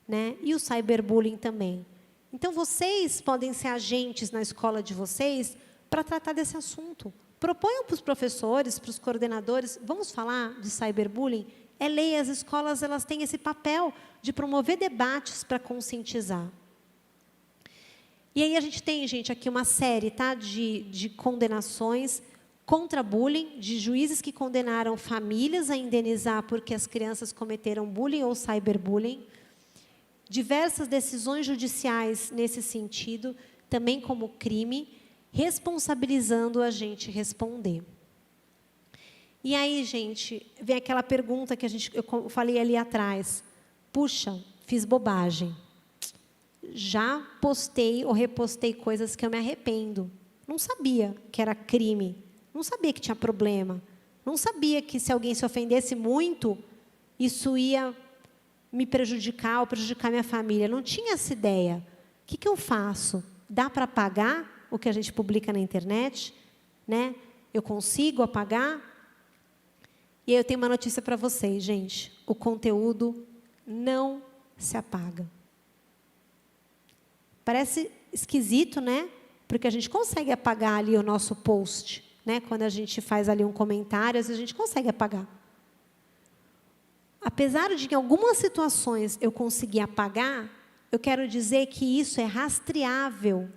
né? E o cyberbullying também. Então, vocês podem ser agentes na escola de vocês para tratar desse assunto. Proponham para os professores, para os coordenadores, vamos falar de cyberbullying? É lei, as escolas elas têm esse papel de promover debates para conscientizar. E aí a gente tem, gente, aqui uma série, tá, de condenações contra bullying, de juízes que condenaram famílias a indenizar porque as crianças cometeram bullying ou cyberbullying. Diversas decisões judiciais nesse sentido, também como crime, responsabilizando a gente responder. E aí, gente, vem aquela pergunta que eu falei ali atrás. Puxa, fiz bobagem. Já postei ou repostei coisas que eu me arrependo. Não sabia que era crime. Não sabia que tinha problema. Não sabia que, se alguém se ofendesse muito, isso ia me prejudicar ou prejudicar minha família. Não tinha essa ideia. O que eu faço? Dá para apagar o que a gente publica na internet? Né? Eu consigo apagar? E aí eu tenho uma notícia para vocês, gente. O conteúdo não se apaga. Parece esquisito, né? Porque a gente consegue apagar ali o nosso post, né? Quando a gente faz ali um comentário, às vezes a gente consegue apagar. Apesar de, em algumas situações, eu conseguir apagar, eu quero dizer que isso é rastreável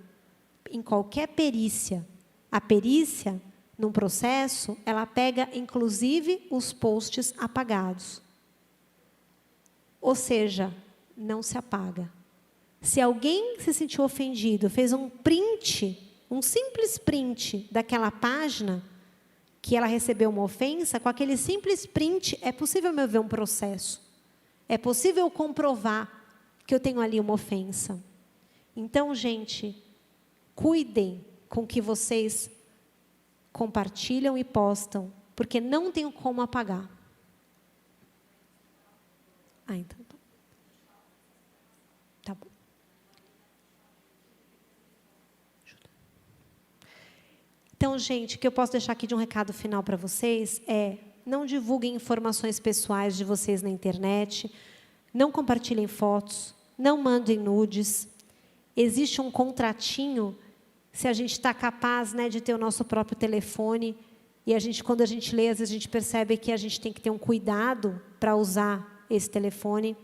em qualquer perícia. A perícia, num processo, ela pega, inclusive, os posts apagados. Ou seja, não se apaga. Se alguém se sentiu ofendido, fez um print, um simples print daquela página que ela recebeu uma ofensa, com aquele simples print é possível eu ver um processo. É possível comprovar que eu tenho ali uma ofensa. Então, gente, cuidem com o que vocês compartilham e postam, porque não tem como apagar. Então tá. Tá bom. Então, gente, o que eu posso deixar aqui de um recado final para vocês é: não divulguem informações pessoais de vocês na internet, não compartilhem fotos, não mandem nudes. Existe um contratinho, se a gente está capaz, né, de ter o nosso próprio telefone, e quando a gente lê, às vezes a gente percebe que a gente tem que ter um cuidado para usar esse telefone.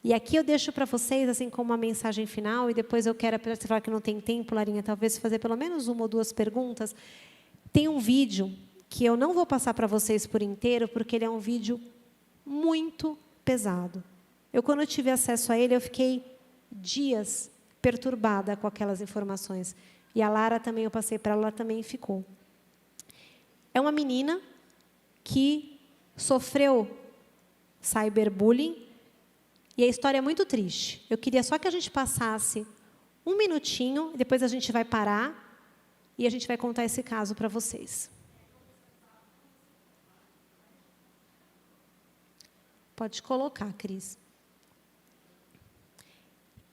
E aqui eu deixo para vocês, assim, como uma mensagem final, e depois eu quero, para você falar que não tem tempo, Larinha, talvez fazer pelo menos uma ou duas perguntas. Tem um vídeo que eu não vou passar para vocês por inteiro, porque ele é um vídeo muito pesado. Quando eu tive acesso a ele, eu fiquei dias perturbada com aquelas informações. E a Lara também, eu passei para ela também ficou. É uma menina que sofreu cyberbullying e a história é muito triste. Eu queria só que a gente passasse um minutinho, depois a gente vai parar e a gente vai contar esse caso para vocês. Pode colocar, Cris.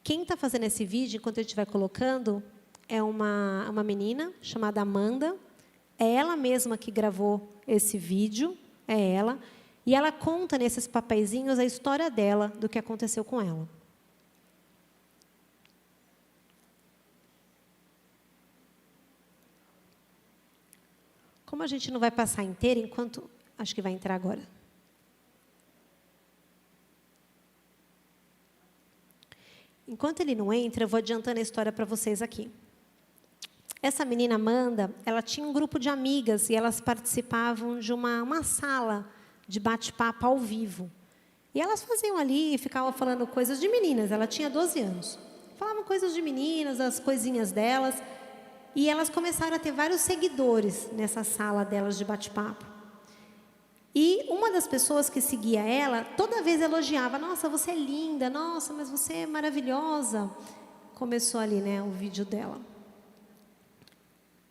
Quem está fazendo esse vídeo, enquanto a gente vai colocando, é uma menina chamada Amanda. É ela mesma que gravou esse vídeo, é ela. E ela conta nesses papeizinhos a história dela, do que aconteceu com ela. Como a gente não vai passar inteira, enquanto... Acho que vai entrar agora. Enquanto ele não entra, eu vou adiantando a história para vocês aqui. Essa menina Amanda, ela tinha um grupo de amigas e elas participavam de uma sala de bate-papo ao vivo. E elas faziam ali, ficavam falando coisas de meninas. Ela tinha 12 anos. Falavam coisas de meninas, as coisinhas delas. E elas começaram a ter vários seguidores nessa sala delas de bate-papo. E uma das pessoas que seguia ela, toda vez elogiava. Nossa, você é linda. Nossa, mas você é maravilhosa. Começou ali, né, o vídeo dela.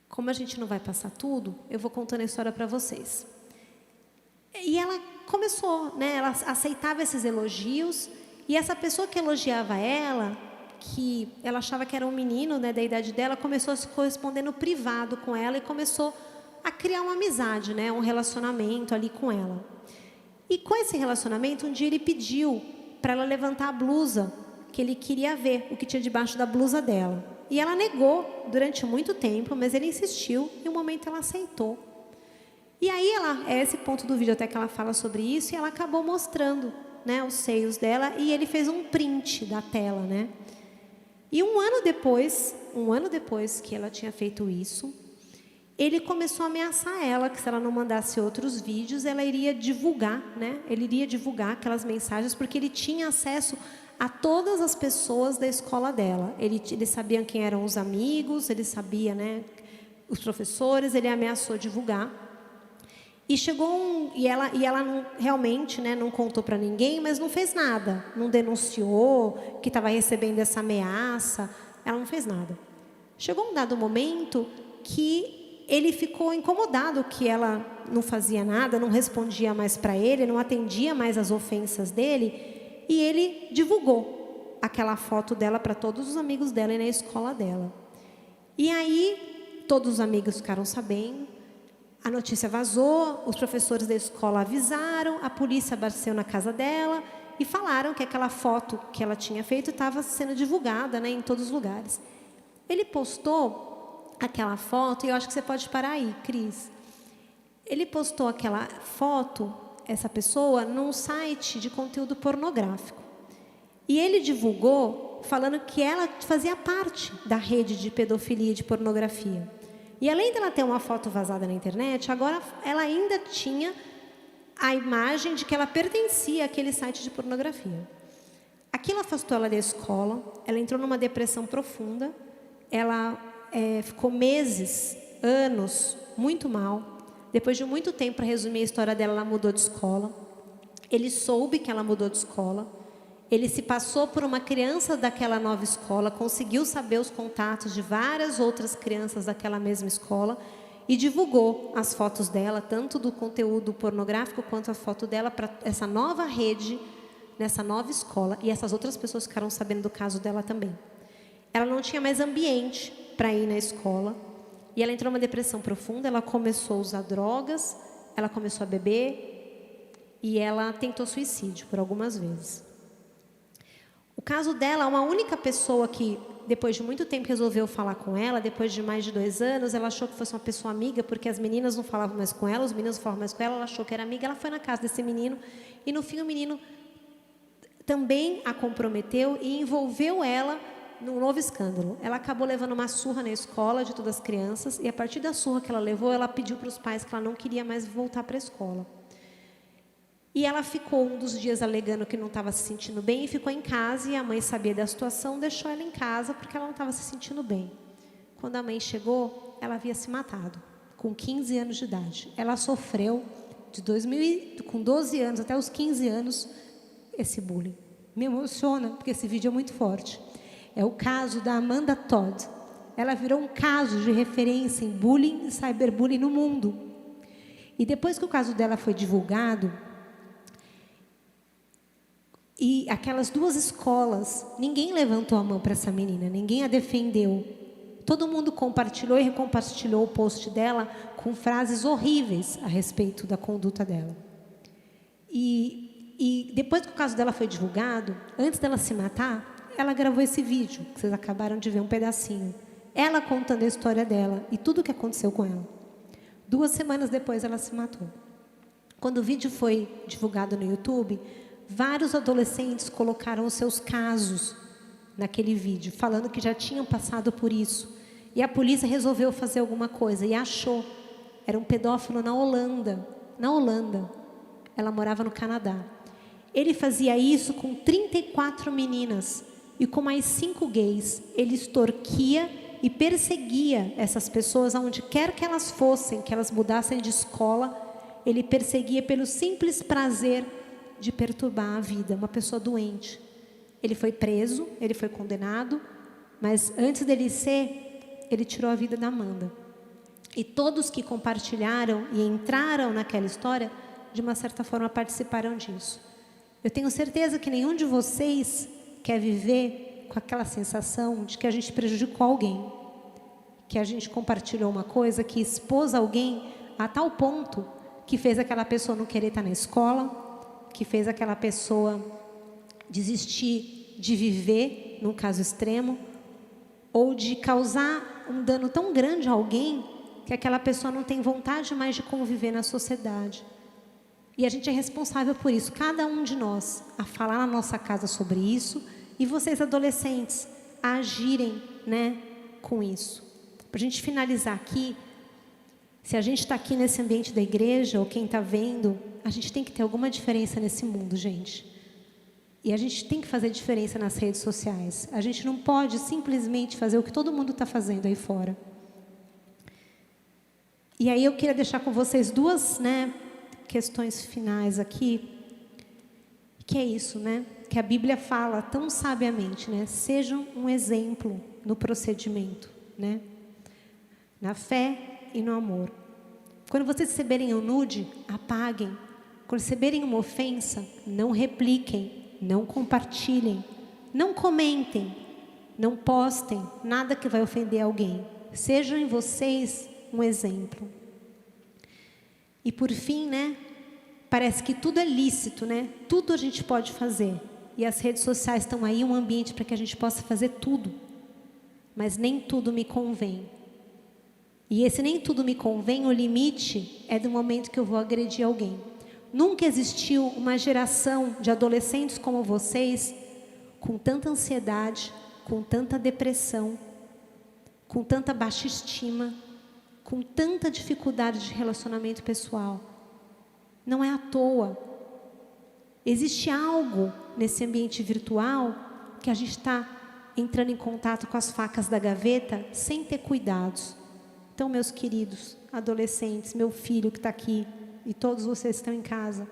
Como a gente não vai passar tudo, eu vou contando a história para vocês. E ela começou, né, ela aceitava esses elogios. E essa pessoa que elogiava ela, que ela achava que era um menino, né, da idade dela, começou a se corresponder no privado com ela e começou a criar uma amizade, né, um relacionamento ali com ela. E com esse relacionamento, um dia ele pediu para ela levantar a blusa, que ele queria ver o que tinha debaixo da blusa dela. E ela negou durante muito tempo, mas ele insistiu e um momento ela aceitou. E aí é esse ponto do vídeo até que ela fala sobre isso, e ela acabou mostrando, né, os seios dela, e ele fez um print da tela, né? E um ano depois que ela tinha feito isso, ele começou a ameaçar ela que se ela não mandasse outros vídeos, ela iria divulgar, né? Ele iria divulgar aquelas mensagens, porque ele tinha acesso a todas as pessoas da escola dela. Ele sabia quem eram os amigos, ele sabia, né, os professores, ele ameaçou divulgar. E chegou e ela não, realmente, né, não contou para ninguém, mas não fez nada. Não denunciou que estava recebendo essa ameaça. Ela não fez nada. Chegou um dado momento que ele ficou incomodado que ela não fazia nada, não respondia mais para ele, não atendia mais as ofensas dele. E ele divulgou aquela foto dela para todos os amigos dela e na escola dela. E aí, todos os amigos ficaram sabendo. A notícia vazou, os professores da escola avisaram, a polícia bateu na casa dela e falaram que aquela foto que ela tinha feito estava sendo divulgada, né, em todos os lugares. Ele postou aquela foto, e eu acho que você pode parar aí, Cris. Ele postou aquela foto, essa pessoa, num site de conteúdo pornográfico. E ele divulgou falando que ela fazia parte da rede de pedofilia e de pornografia. E além dela ter uma foto vazada na internet, agora ela ainda tinha a imagem de que ela pertencia àquele site de pornografia. Aquilo afastou ela da escola, ela entrou numa depressão profunda, ela ficou meses, anos, muito mal. Depois de muito tempo, para resumir a história dela, ela mudou de escola. Ele soube que ela mudou de escola. Ele se passou por uma criança daquela nova escola, conseguiu saber os contatos de várias outras crianças daquela mesma escola e divulgou as fotos dela, tanto do conteúdo pornográfico quanto a foto dela, para essa nova rede, nessa nova escola. E essas outras pessoas ficaram sabendo do caso dela também. Ela não tinha mais ambiente para ir na escola. E ela entrou numa depressão profunda, ela começou a usar drogas, ela começou a beber e ela tentou suicídio por algumas vezes. O caso dela, uma única pessoa que, depois de muito tempo, resolveu falar com ela, depois de mais de 2 anos, ela achou que fosse uma pessoa amiga, porque as meninas não falavam mais com ela, os meninos não falavam mais com ela, ela achou que era amiga, ela foi na casa desse menino, e no fim o menino também a comprometeu e envolveu ela num novo escândalo. Ela acabou levando uma surra na escola de todas as crianças, e a partir da surra que ela levou, ela pediu para os pais que ela não queria mais voltar para a escola. E ela ficou um dos dias alegando que não estava se sentindo bem e ficou em casa, e a mãe sabia da situação, deixou ela em casa porque ela não estava se sentindo bem. Quando a mãe chegou, ela havia se matado, com 15 anos de idade. Ela sofreu, com 12 anos até os 15 anos, esse bullying. Me emociona, porque esse vídeo é muito forte. É o caso da Amanda Todd. Ela virou um caso de referência em bullying e cyberbullying no mundo. E depois que o caso dela foi divulgado, e aquelas 2 escolas, ninguém levantou a mão para essa menina, ninguém a defendeu. Todo mundo compartilhou e recompartilhou o post dela com frases horríveis a respeito da conduta dela. E depois que o caso dela foi divulgado, antes dela se matar, ela gravou esse vídeo, que vocês acabaram de ver um pedacinho. Ela contando a história dela e tudo o que aconteceu com ela. 2 semanas depois, ela se matou. Quando o vídeo foi divulgado no YouTube, vários adolescentes colocaram os seus casos naquele vídeo, falando que já tinham passado por isso. E a polícia resolveu fazer alguma coisa e achou. Era um pedófilo na Holanda. Na Holanda. Ela morava no Canadá. Ele fazia isso com 34 meninas e com mais 5 gays. Ele extorquia e perseguia essas pessoas aonde quer que elas fossem, que elas mudassem de escola. Ele perseguia pelo simples prazer de perturbar a vida, uma pessoa doente. Ele foi preso, ele foi condenado, mas antes dele ele tirou a vida da Amanda. E todos que compartilharam e entraram naquela história, de uma certa forma participaram disso. Eu tenho certeza que nenhum de vocês quer viver com aquela sensação de que a gente prejudicou alguém, que a gente compartilhou uma coisa que expôs alguém a tal ponto que fez aquela pessoa não querer estar na escola, que fez aquela pessoa desistir de viver, num caso extremo, ou de causar um dano tão grande a alguém que aquela pessoa não tem vontade mais de conviver na sociedade. E a gente é responsável por isso, cada um de nós, a falar na nossa casa sobre isso, e vocês adolescentes, a agirem, né, com isso. Para a gente finalizar aqui, se a gente está aqui nesse ambiente da igreja, ou quem está vendo, a gente tem que ter alguma diferença nesse mundo, gente. E a gente tem que fazer diferença nas redes sociais. A gente não pode simplesmente fazer o que todo mundo está fazendo aí fora. E aí eu queria deixar com vocês 2, né, questões finais aqui, que é isso, né, que a Bíblia fala tão sabiamente, né, sejam um exemplo no procedimento, né, na fé e no amor. Quando vocês receberem um nude, apaguem. Quando receberem uma ofensa, não repliquem, não compartilhem, não comentem, não postem nada que vai ofender alguém. Sejam em vocês um exemplo. E por fim, né, parece que tudo é lícito, né? Tudo a gente pode fazer. E as redes sociais estão aí, um ambiente para que a gente possa fazer tudo. Mas nem tudo me convém. E esse nem tudo me convém, o limite é do momento que eu vou agredir alguém. Nunca existiu uma geração de adolescentes como vocês, com tanta ansiedade, com tanta depressão, com tanta baixa estima, com tanta dificuldade de relacionamento pessoal. Não é à toa. Existe algo nesse ambiente virtual que a gente está entrando em contato com as facas da gaveta sem ter cuidados. Então, meus queridos adolescentes, meu filho que está aqui e todos vocês que estão em casa,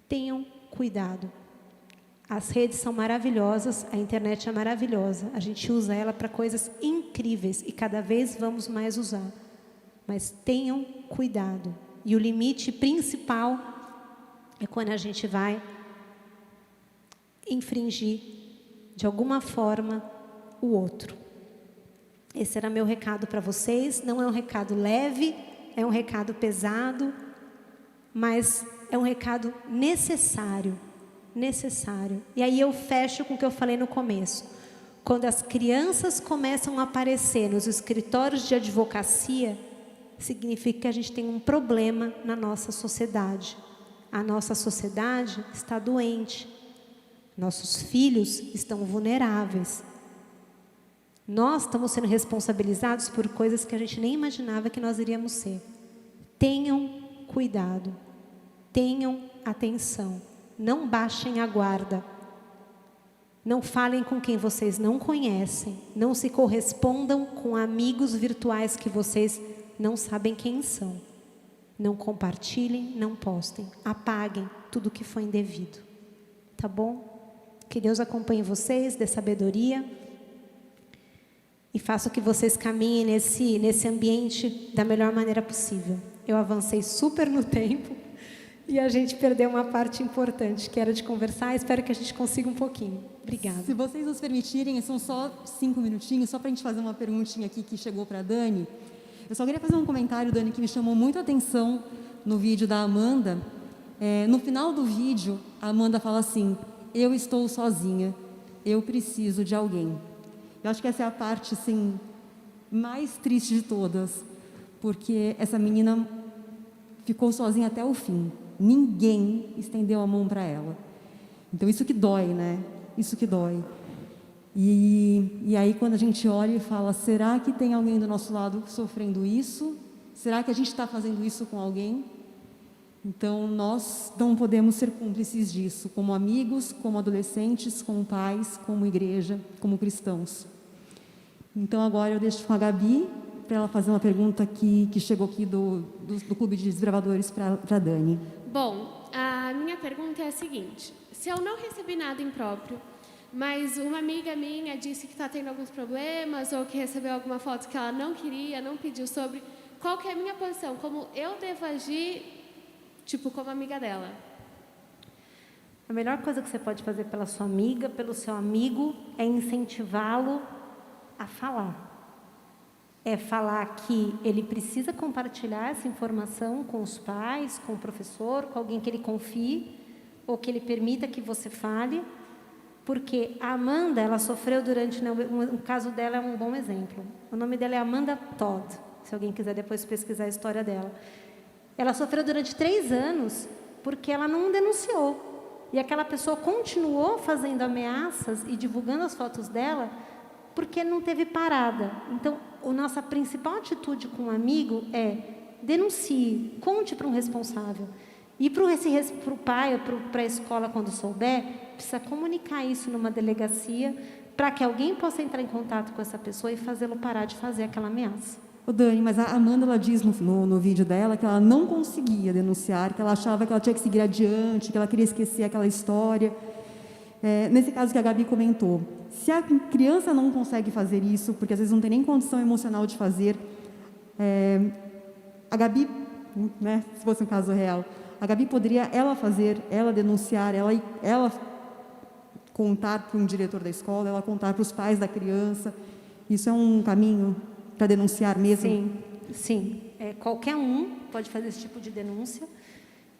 tenham cuidado. As redes são maravilhosas, a internet é maravilhosa, a gente usa ela para coisas incríveis e cada vez vamos mais usar. Mas tenham cuidado. E o limite principal é quando a gente vai infringir de alguma forma o outro. Esse era meu recado para vocês. Não é um recado leve, é um recado pesado, mas é um recado necessário. Necessário. E aí eu fecho com o que eu falei no começo. Quando as crianças começam a aparecer nos escritórios de advocacia, significa que a gente tem um problema na nossa sociedade. A nossa sociedade está doente. Nossos filhos estão vulneráveis. Nós estamos sendo responsabilizados por coisas que a gente nem imaginava que nós iríamos ser. Tenham cuidado. Tenham atenção. Não baixem a guarda. Não falem com quem vocês não conhecem. Não se correspondam com amigos virtuais que vocês não sabem quem são. Não compartilhem, não postem. Apaguem tudo que foi indevido. Tá bom? Que Deus acompanhe vocês, dê sabedoria. E faça que vocês caminhem nesse ambiente da melhor maneira possível. Eu avancei super no tempo e a gente perdeu uma parte importante, que era de conversar. Espero que a gente consiga um pouquinho. Obrigada. Se vocês nos permitirem, são só 5 minutinhos, só para a gente fazer uma perguntinha aqui que chegou para a Dani. Eu só queria fazer um comentário, Dani, que me chamou muito a atenção no vídeo da Amanda. No final do vídeo, a Amanda fala assim: eu estou sozinha, eu preciso de alguém. Eu acho que essa é a parte, assim, mais triste de todas, porque essa menina ficou sozinha até o fim. Ninguém estendeu a mão para ela. Então, isso que dói, né? Isso que dói. E aí, quando a gente olha e fala, será que tem alguém do nosso lado sofrendo isso? Será que a gente está fazendo isso com alguém? Então, nós não podemos ser cúmplices disso, como amigos, como adolescentes, como pais, como igreja, como cristãos. Então, agora eu deixo com a Gabi, para ela fazer uma pergunta que chegou aqui do Clube de Desbravadores para a Dani. Bom, a minha pergunta é a seguinte: se eu não recebi nada impróprio, mas uma amiga minha disse que está tendo alguns problemas ou que recebeu alguma foto que ela não queria, não pediu sobre, qual que é a minha posição? Como eu devo agir, tipo, como amiga dela? A melhor coisa que você pode fazer pela sua amiga, pelo seu amigo, é incentivá-lo a falar. É falar que ele precisa compartilhar essa informação com os pais, com o professor, com alguém que ele confie, ou que ele permita que você fale, porque a Amanda, ela sofreu durante... O caso dela é um bom exemplo. O nome dela é Amanda Todd, se alguém quiser depois pesquisar a história dela. Ela sofreu durante 3 anos porque ela não denunciou. E aquela pessoa continuou fazendo ameaças e divulgando as fotos dela porque não teve parada. Então, a nossa principal atitude com um amigo é denuncie, conte para um responsável. E para o pai ou para a escola, quando souber, precisa comunicar isso numa delegacia para que alguém possa entrar em contato com essa pessoa e fazê-lo parar de fazer aquela ameaça. Ô Dani, mas a Amanda, ela diz no vídeo dela que ela não conseguia denunciar, que ela achava que ela tinha que seguir adiante, que ela queria esquecer aquela história. Nesse caso que a Gabi comentou, se a criança não consegue fazer isso, porque às vezes não tem nem condição emocional de fazer, a Gabi, né, se fosse um caso real, a Gabi poderia ela fazer, ela denunciar, ela contar para um diretor da escola, ela contar para os pais da criança. Isso é um caminho para denunciar mesmo? Sim. Qualquer um pode fazer esse tipo de denúncia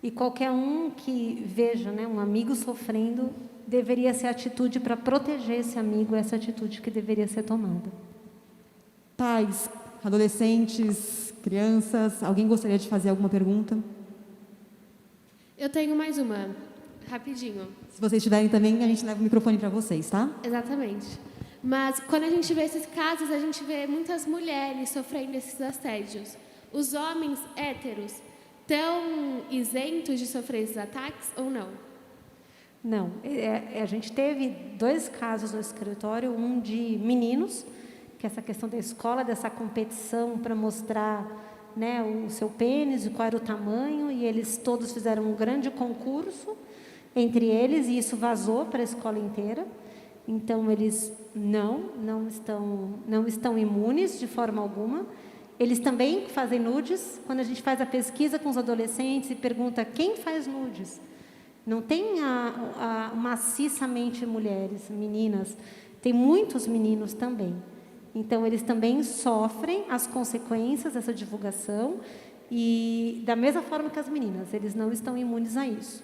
e qualquer um que veja, né, um amigo sofrendo, deveria ser atitude para proteger esse amigo, essa atitude que deveria ser tomada. Pais, adolescentes, crianças, alguém gostaria de fazer alguma pergunta? Eu tenho mais uma, rapidinho. Se vocês tiverem também, a gente leva o microfone para vocês, tá? Exatamente. Mas quando a gente vê esses casos, a gente vê muitas mulheres sofrendo esses assédios. Os homens héteros estão isentos de sofrer esses ataques ou não? Não. A gente teve 2 casos no escritório, um de meninos, que é essa questão da escola, dessa competição para mostrar, né, o seu pênis e qual era o tamanho, e eles todos fizeram um grande concurso entre eles, e isso vazou para a escola inteira. Então, eles não estão imunes de forma alguma. Eles também fazem nudes. Quando a gente faz a pesquisa com os adolescentes e pergunta quem faz nudes, não tem maciçamente mulheres, meninas, tem muitos meninos também. Então, eles também sofrem as consequências dessa divulgação e da mesma forma que as meninas, eles não estão imunes a isso.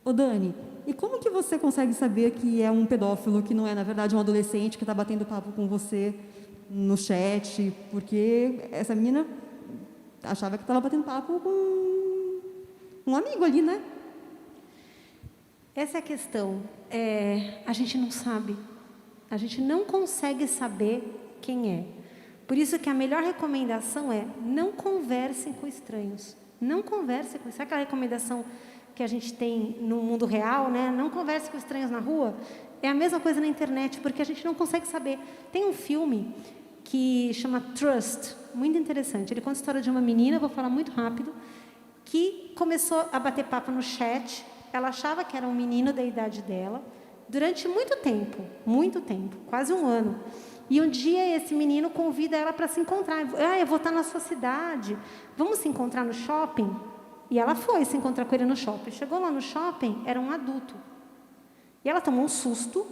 Ô Dani, e como que você consegue saber que é um pedófilo, que não é, na verdade, um adolescente que está batendo papo com você no chat? Porque essa menina achava que estava batendo papo com um amigo ali, né? Essa é a questão. A gente não sabe. A gente não consegue saber quem é. Por isso que a melhor recomendação é: não conversem com estranhos. Não converse com... Sabe aquela recomendação que a gente tem no mundo real, né? Não converse com estranhos na rua. É a mesma coisa na internet, porque a gente não consegue saber. Tem um filme que chama Trust, muito interessante. Ele conta a história de uma menina, vou falar muito rápido, que começou a bater papo no chat. Ela achava que era um menino da idade dela, durante muito tempo, quase um ano. E um dia esse menino convida ela para se encontrar. Eu vou estar na sua cidade, vamos se encontrar no shopping? E ela foi se encontrar com ele no shopping. Chegou lá no shopping, era um adulto. E ela tomou um susto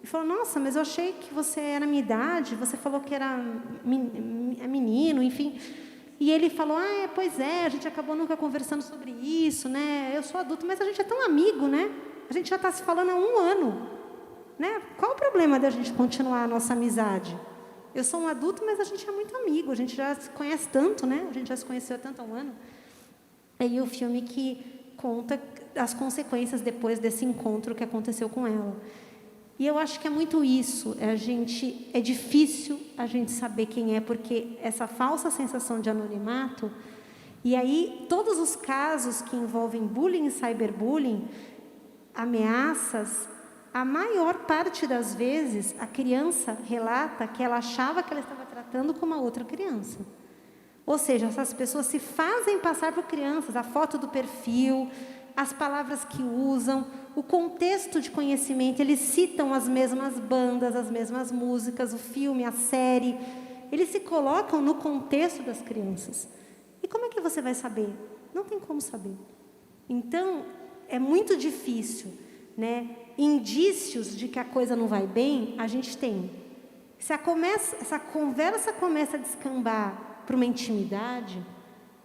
e falou, nossa, mas eu achei que você era minha idade, você falou que era menino, enfim. E ele falou, pois é, a gente acabou nunca conversando sobre isso, né? Eu sou adulto, mas a gente é tão amigo, né? A gente já está se falando há um ano, né? Qual o problema da gente continuar a nossa amizade? Eu sou um adulto, mas a gente é muito amigo, a gente já se conhece tanto, né? A gente já se conheceu há tanto há um ano. Aí o filme que conta as consequências depois desse encontro que aconteceu com ela. E eu acho que é muito isso. É difícil a gente saber quem é, porque essa falsa sensação de anonimato. E aí, todos os casos que envolvem bullying e cyberbullying, ameaças, a maior parte das vezes, a criança relata que ela achava que ela estava tratando com uma outra criança. Ou seja, essas pessoas se fazem passar por crianças, a foto do perfil, as palavras que usam, o contexto de conhecimento, eles citam as mesmas bandas, as mesmas músicas, o filme, a série, eles se colocam no contexto das crianças. E como é que você vai saber? Não tem como saber. Então, é muito difícil, né? Indícios de que a coisa não vai bem, a gente tem. Se essa conversa começa a descambar para uma intimidade,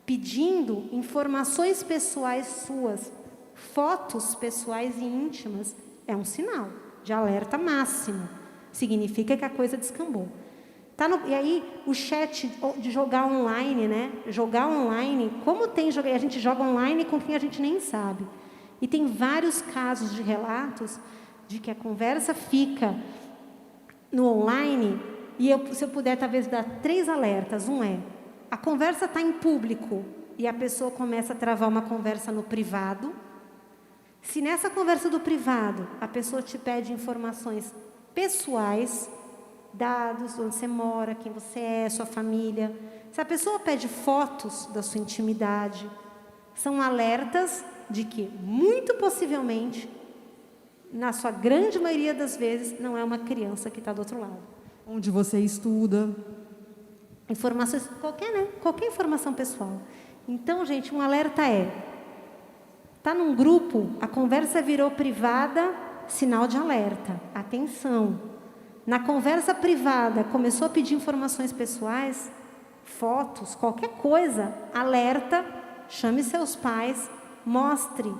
pedindo informações pessoais suas, fotos pessoais e íntimas, é um sinal de alerta máximo. Significa que a coisa descambou. E aí, o chat de jogar online, né? Jogar online, como tem jogar, a gente joga online com quem a gente nem sabe. E tem vários casos de relatos de que a conversa fica no online, e se eu puder talvez dar 3 alertas. Um é, a conversa está em público e a pessoa começa a travar uma conversa no privado. Se nessa conversa do privado, a pessoa te pede informações pessoais, dados, onde você mora, quem você é, sua família. Se a pessoa pede fotos da sua intimidade, são alertas de que, muito possivelmente, na sua grande maioria das vezes, não é uma criança que está do outro lado. Onde você estuda. Informações, qualquer informação pessoal. Então, gente, um alerta está num grupo, a conversa virou privada, sinal de alerta. Atenção. Na conversa privada, começou a pedir informações pessoais, fotos, qualquer coisa, alerta, chame seus pais, mostre.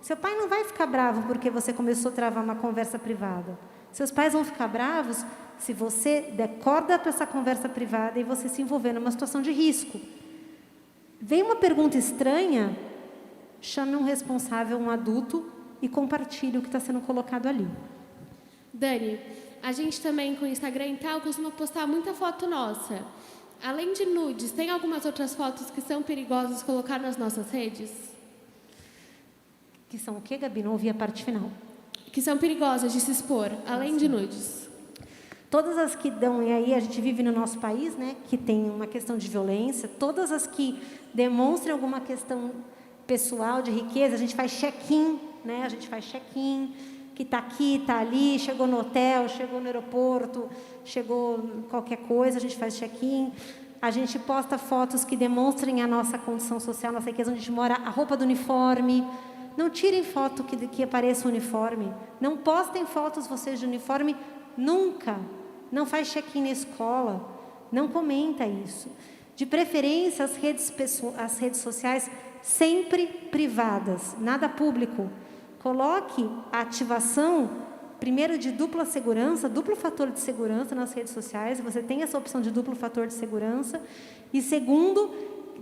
Seu pai não vai ficar bravo porque você começou a travar uma conversa privada. Seus pais vão ficar bravos se você der corda para essa conversa privada e você se envolver numa situação de risco. Vem uma pergunta estranha, chame um responsável, um adulto, e compartilhe o que está sendo colocado ali. Dani, a gente também com o Instagram e tal costuma postar muita foto nossa. Além de nudes, tem algumas outras fotos que são perigosas colocar nas nossas redes? Que são o quê, Gabi? Não ouvi a parte final. Que são perigosas de se expor, além de nudes. Todas as que dão, e aí a gente vive no nosso país, né, que tem uma questão de violência, todas as que demonstram alguma questão pessoal, de riqueza, a gente faz check-in, né, a gente faz check-in, que está aqui, está ali, chegou no hotel, chegou no aeroporto, chegou qualquer coisa, a gente faz check-in. A gente posta fotos que demonstrem a nossa condição social, nossa riqueza, onde a gente mora, a roupa do uniforme. Não tirem foto que apareça o uniforme. Não postem fotos vocês de uniforme nunca. Não faz check-in na escola. Não comenta isso. De preferência, as redes sociais sempre privadas, nada público. Coloque a ativação, primeiro, de dupla segurança, duplo fator de segurança nas redes sociais. Você tem essa opção de duplo fator de segurança. E segundo,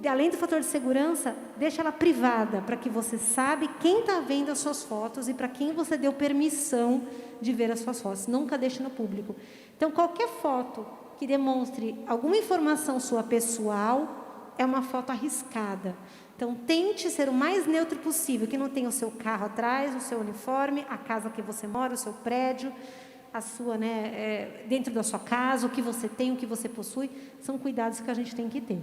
além do fator de segurança, deixa ela privada, para que você saiba quem está vendo as suas fotos e para quem você deu permissão de ver as suas fotos. Nunca deixe no público. Então, qualquer foto que demonstre alguma informação sua pessoal é uma foto arriscada. Então, tente ser o mais neutro possível, que não tenha o seu carro atrás, o seu uniforme, a casa que você mora, o seu prédio, a sua, dentro da sua casa, o que você tem, o que você possui. São cuidados que a gente tem que ter.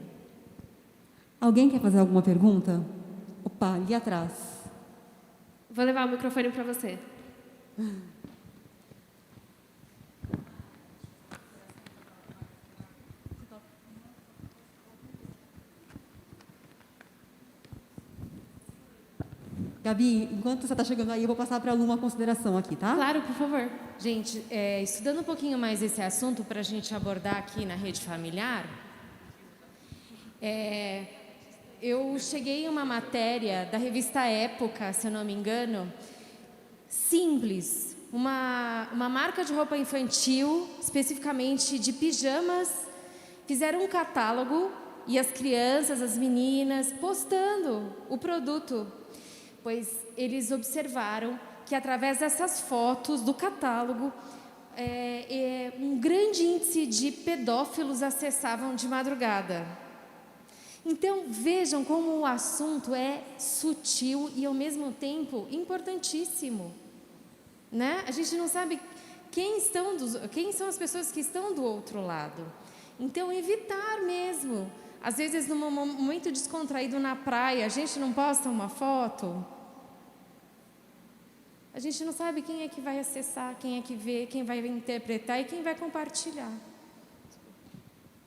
Alguém quer fazer alguma pergunta? Opa, ali atrás. Vou levar o microfone para você. Gabi, enquanto você está chegando aí, eu vou passar para a Lu uma consideração aqui, tá? Claro, por favor. Gente, estudando um pouquinho mais esse assunto para a gente abordar aqui na rede familiar, eu cheguei em uma matéria da revista Época, se eu não me engano, simples, uma marca de roupa infantil, especificamente de pijamas, fizeram um catálogo e as crianças, as meninas, postando o produto, pois eles observaram que através dessas fotos do catálogo, um grande índice de pedófilos acessavam de madrugada. Então, vejam como o assunto é sutil e, ao mesmo tempo, importantíssimo. Né? A gente não sabe quem são as pessoas que estão do outro lado. Então, evitar mesmo. Às vezes, num momento descontraído na praia, a gente não posta uma foto. A gente não sabe quem é que vai acessar, quem é que vê, quem vai interpretar e quem vai compartilhar.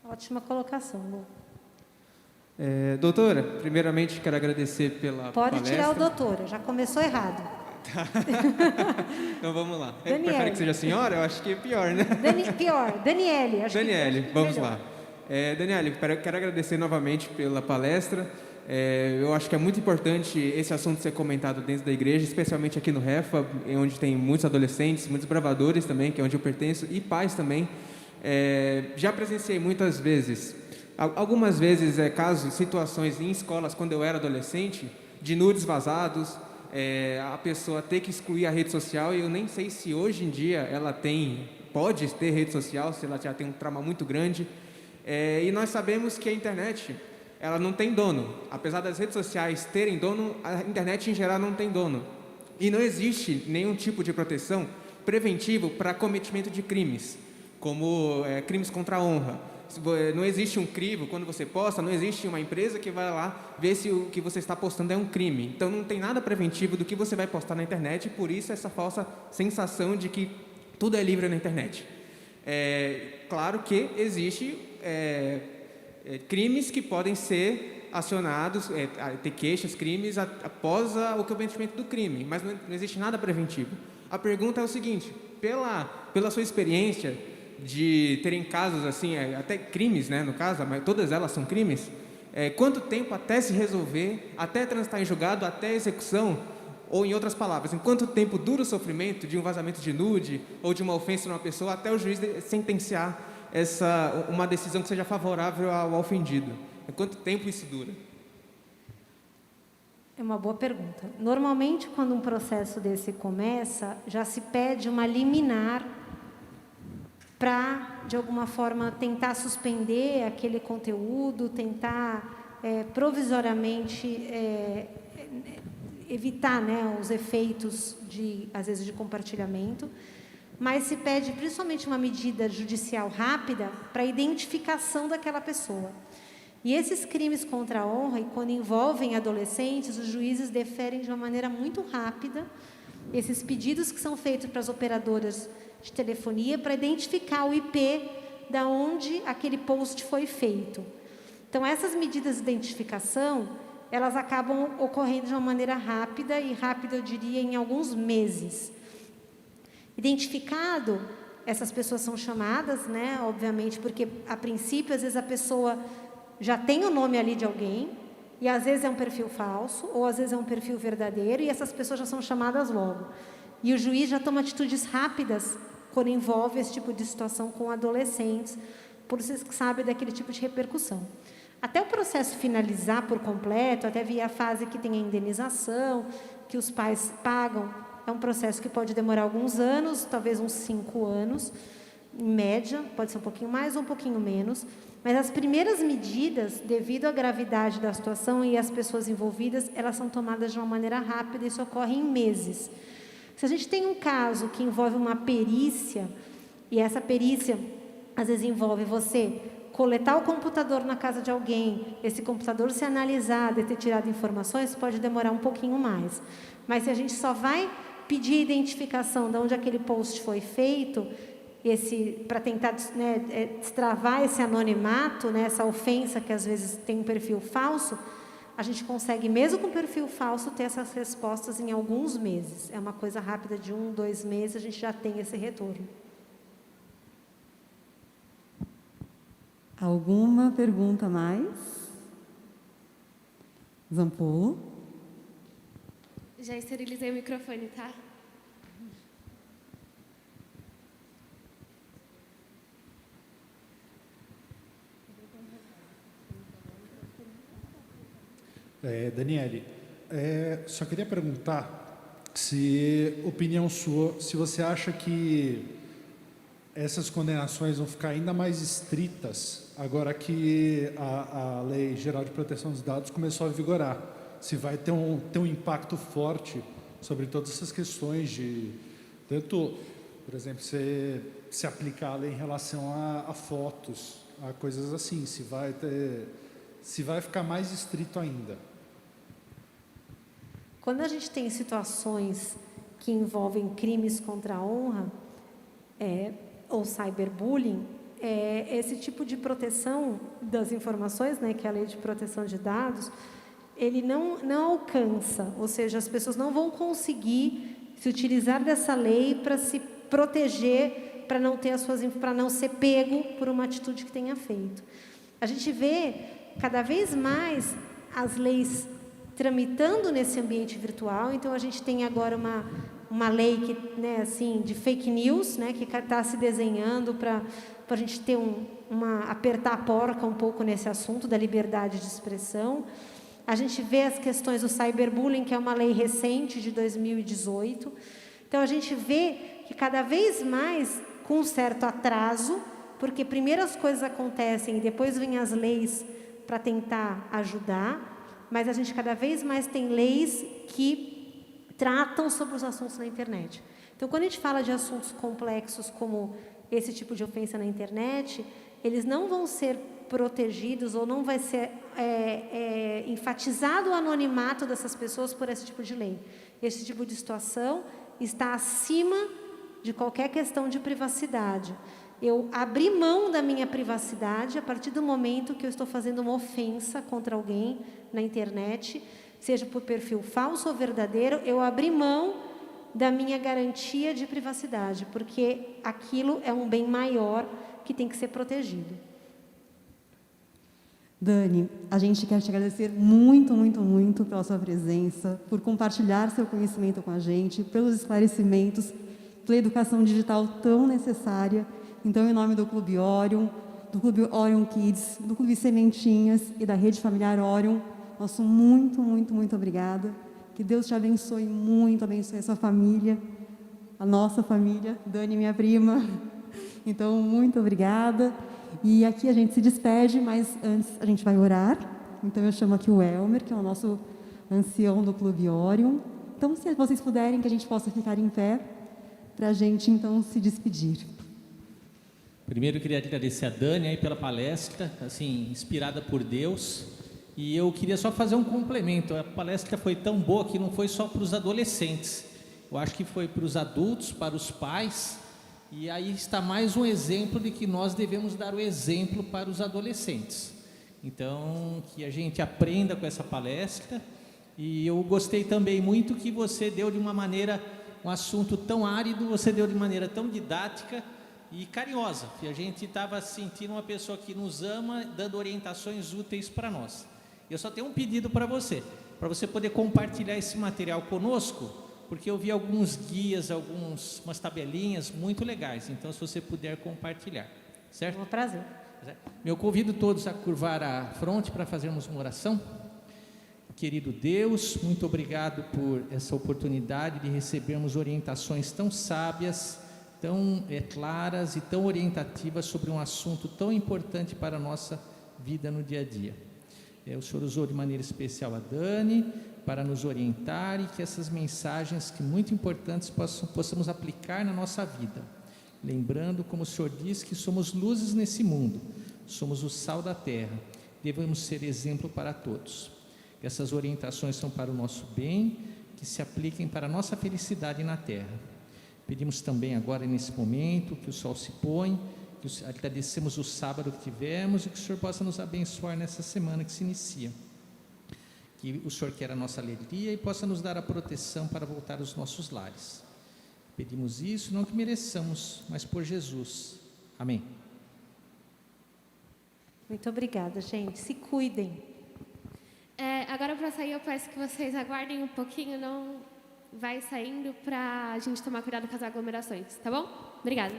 Ótima colocação, Lu. Doutora, primeiramente quero agradecer pela palestra. Pode tirar o doutora, já começou errado. Então vamos lá. Daniele. Prefere que seja senhora? Eu acho que é pior, né? Pior, Daniele. Daniele, vamos melhor. lá. Daniele, quero agradecer novamente pela palestra. Eu acho que é muito importante esse assunto ser comentado dentro da igreja, especialmente aqui no Refa, onde tem muitos adolescentes, muitos bravadores também, que é onde eu pertenço, e pais também. Já presenciei muitas vezes, algumas vezes, situações em escolas, quando eu era adolescente, de nudes vazados, a pessoa ter que excluir a rede social, e eu nem sei se hoje em dia ela pode ter rede social, se ela já tem um trauma muito grande. E nós sabemos que a internet, ela não tem dono. Apesar das redes sociais terem dono, a internet em geral não tem dono. E não existe nenhum tipo de proteção preventivo para cometimento de crimes, como crimes contra a honra. Não existe um crivo, quando você posta, não existe uma empresa que vai lá ver se o que você está postando é um crime. Então não tem nada preventivo do que você vai postar na internet, e por isso essa falsa sensação de que tudo é livre na internet. Claro que existe crimes que podem ser acionados, ter queixas, crimes após o cometimento do crime, mas não existe nada preventivo. A pergunta é o seguinte: pela sua experiência de terem casos assim, até crimes, né, no caso, mas todas elas são crimes, quanto tempo até se resolver, até transitar em julgado, até execução? Ou, em outras palavras, em quanto tempo dura o sofrimento de um vazamento de nude ou de uma ofensa numa pessoa até o juiz sentenciar uma decisão que seja favorável ao ofendido? Quanto tempo isso dura? É uma boa pergunta. Normalmente, quando um processo desse começa, já se pede uma liminar para, de alguma forma, tentar suspender aquele conteúdo, tentar provisoriamente evitar, né, os efeitos, às vezes, de compartilhamento. Mas se pede principalmente uma medida judicial rápida para a identificação daquela pessoa. E esses crimes contra a honra, e quando envolvem adolescentes, os juízes deferem de uma maneira muito rápida esses pedidos que são feitos para as operadoras de telefonia para identificar o IP da onde aquele post foi feito. Então, essas medidas de identificação, elas acabam ocorrendo de uma maneira rápida, e rápida, eu diria, em alguns meses. Identificado, essas pessoas são chamadas, né, obviamente, porque, a princípio, às vezes a pessoa já tem o nome ali de alguém, e às vezes é um perfil falso, ou às vezes é um perfil verdadeiro, e essas pessoas já são chamadas logo. E o juiz já toma atitudes rápidas quando envolve esse tipo de situação com adolescentes, por vocês que sabem daquele tipo de repercussão. Até o processo finalizar por completo, até vir a fase que tem a indenização, que os pais pagam, é um processo que pode demorar alguns anos, talvez uns 5 anos, em média, pode ser um pouquinho mais ou um pouquinho menos, Mas as primeiras medidas, devido à gravidade da situação e as pessoas envolvidas, elas são tomadas de uma maneira rápida e isso ocorre em meses. Se a gente tem um caso que envolve uma perícia, e essa perícia às vezes envolve você coletar o computador na casa de alguém, esse computador ser analisado e ter tirado informações, pode demorar um pouquinho mais. Mas se a gente só vai pedir a identificação de onde aquele post foi feito, para tentar, né, destravar esse anonimato, né, essa ofensa que às vezes tem um perfil falso, a gente consegue, mesmo com perfil falso, ter essas respostas em alguns meses. É uma coisa rápida de 1, 2 meses, a gente já tem esse retorno. Alguma pergunta mais? Zampolo? Já esterilizei o microfone, tá? Daniele, só queria perguntar se, opinião sua, se você acha que essas condenações vão ficar ainda mais estritas agora que a Lei Geral de Proteção dos Dados começou a vigorar. Se vai ter um impacto forte sobre todas essas questões de, tanto, por exemplo, se aplicar a lei em relação a fotos, a coisas assim, se vai ficar mais estrito ainda. Quando a gente tem situações que envolvem crimes contra a honra, ou cyberbullying, esse tipo de proteção das informações, né, que é a Lei de Proteção de Dados, ele não alcança, ou seja, as pessoas não vão conseguir se utilizar dessa lei para se proteger, para não ser pego por uma atitude que tenha feito. A gente vê cada vez mais as leis tramitando nesse ambiente virtual, então a gente tem agora uma lei que, né, assim, de fake news, né, que está se desenhando para a gente ter apertar a porca um pouco nesse assunto da liberdade de expressão. A gente vê as questões do cyberbullying, que é uma lei recente de 2018. Então a gente vê que cada vez mais, com um certo atraso, porque primeiro as coisas acontecem e depois vêm as leis para tentar ajudar, mas a gente cada vez mais tem leis que tratam sobre os assuntos na internet. Então, quando a gente fala de assuntos complexos como esse tipo de ofensa na internet, eles não vão ser protegidos ou não vai ser enfatizado o anonimato dessas pessoas por esse tipo de lei. Esse tipo de situação está acima de qualquer questão de privacidade. Eu abri mão da minha privacidade a partir do momento que eu estou fazendo uma ofensa contra alguém na internet, seja por perfil falso ou verdadeiro, eu abri mão da minha garantia de privacidade, porque aquilo é um bem maior que tem que ser protegido. Dani, a gente quer te agradecer muito, muito, muito pela sua presença, por compartilhar seu conhecimento com a gente, pelos esclarecimentos, pela educação digital tão necessária. Então, em nome do Clube Orion, do Clube Orion Kids, do Clube Sementinhas e da Rede Familiar Orion, nosso muito, muito, muito obrigada. Que Deus te abençoe muito, abençoe a sua família, a nossa família, Dani, minha prima. Então, muito obrigada. E aqui a gente se despede, mas antes a gente vai orar. Então, eu chamo aqui o Elmer, que é o nosso ancião do Clube Orion. Então, se vocês puderem, que a gente possa ficar em pé, para a gente, então, se despedir. Primeiro, eu queria agradecer a Dani aí pela palestra, assim, inspirada por Deus. E eu queria só fazer um complemento. A palestra foi tão boa que não foi só para os adolescentes. Eu acho que foi para os adultos, para os pais. E aí está mais um exemplo de que nós devemos dar o exemplo para os adolescentes. Então, que a gente aprenda com essa palestra. E eu gostei também muito que você deu de uma maneira, um assunto tão árido, você deu de maneira tão didática e carinhosa. E a gente estava sentindo uma pessoa que nos ama, dando orientações úteis para nós. Eu só tenho um pedido para você poder compartilhar esse material conosco, porque eu vi alguns guias, umas tabelinhas muito legais. Então, se você puder compartilhar, certo? É um prazer. Eu convido todos a curvar a fronte para fazermos uma oração. Querido Deus, muito obrigado por essa oportunidade de recebermos orientações tão sábias, tão claras e tão orientativas sobre um assunto tão importante para a nossa vida no dia a dia. O Senhor usou de maneira especial a Dani para nos orientar e que essas mensagens, que muito importantes, possamos aplicar na nossa vida. Lembrando, como o Senhor diz, que somos luzes nesse mundo, somos o sal da terra, devemos ser exemplo para todos. Que essas orientações são para o nosso bem, que se apliquem para a nossa felicidade na terra. Pedimos também agora, nesse momento, que o sol se põe, agradecemos o sábado que tivemos e que o Senhor possa nos abençoar nessa semana que se inicia. Que o Senhor queira a nossa alegria e possa nos dar a proteção para voltar aos nossos lares. Pedimos isso, não que mereçamos, mas por Jesus. Amém. Muito obrigada, gente. Se cuidem. Agora, para sair, eu peço que vocês aguardem um pouquinho, não vai saindo, para a gente tomar cuidado com as aglomerações, tá bom? Obrigada.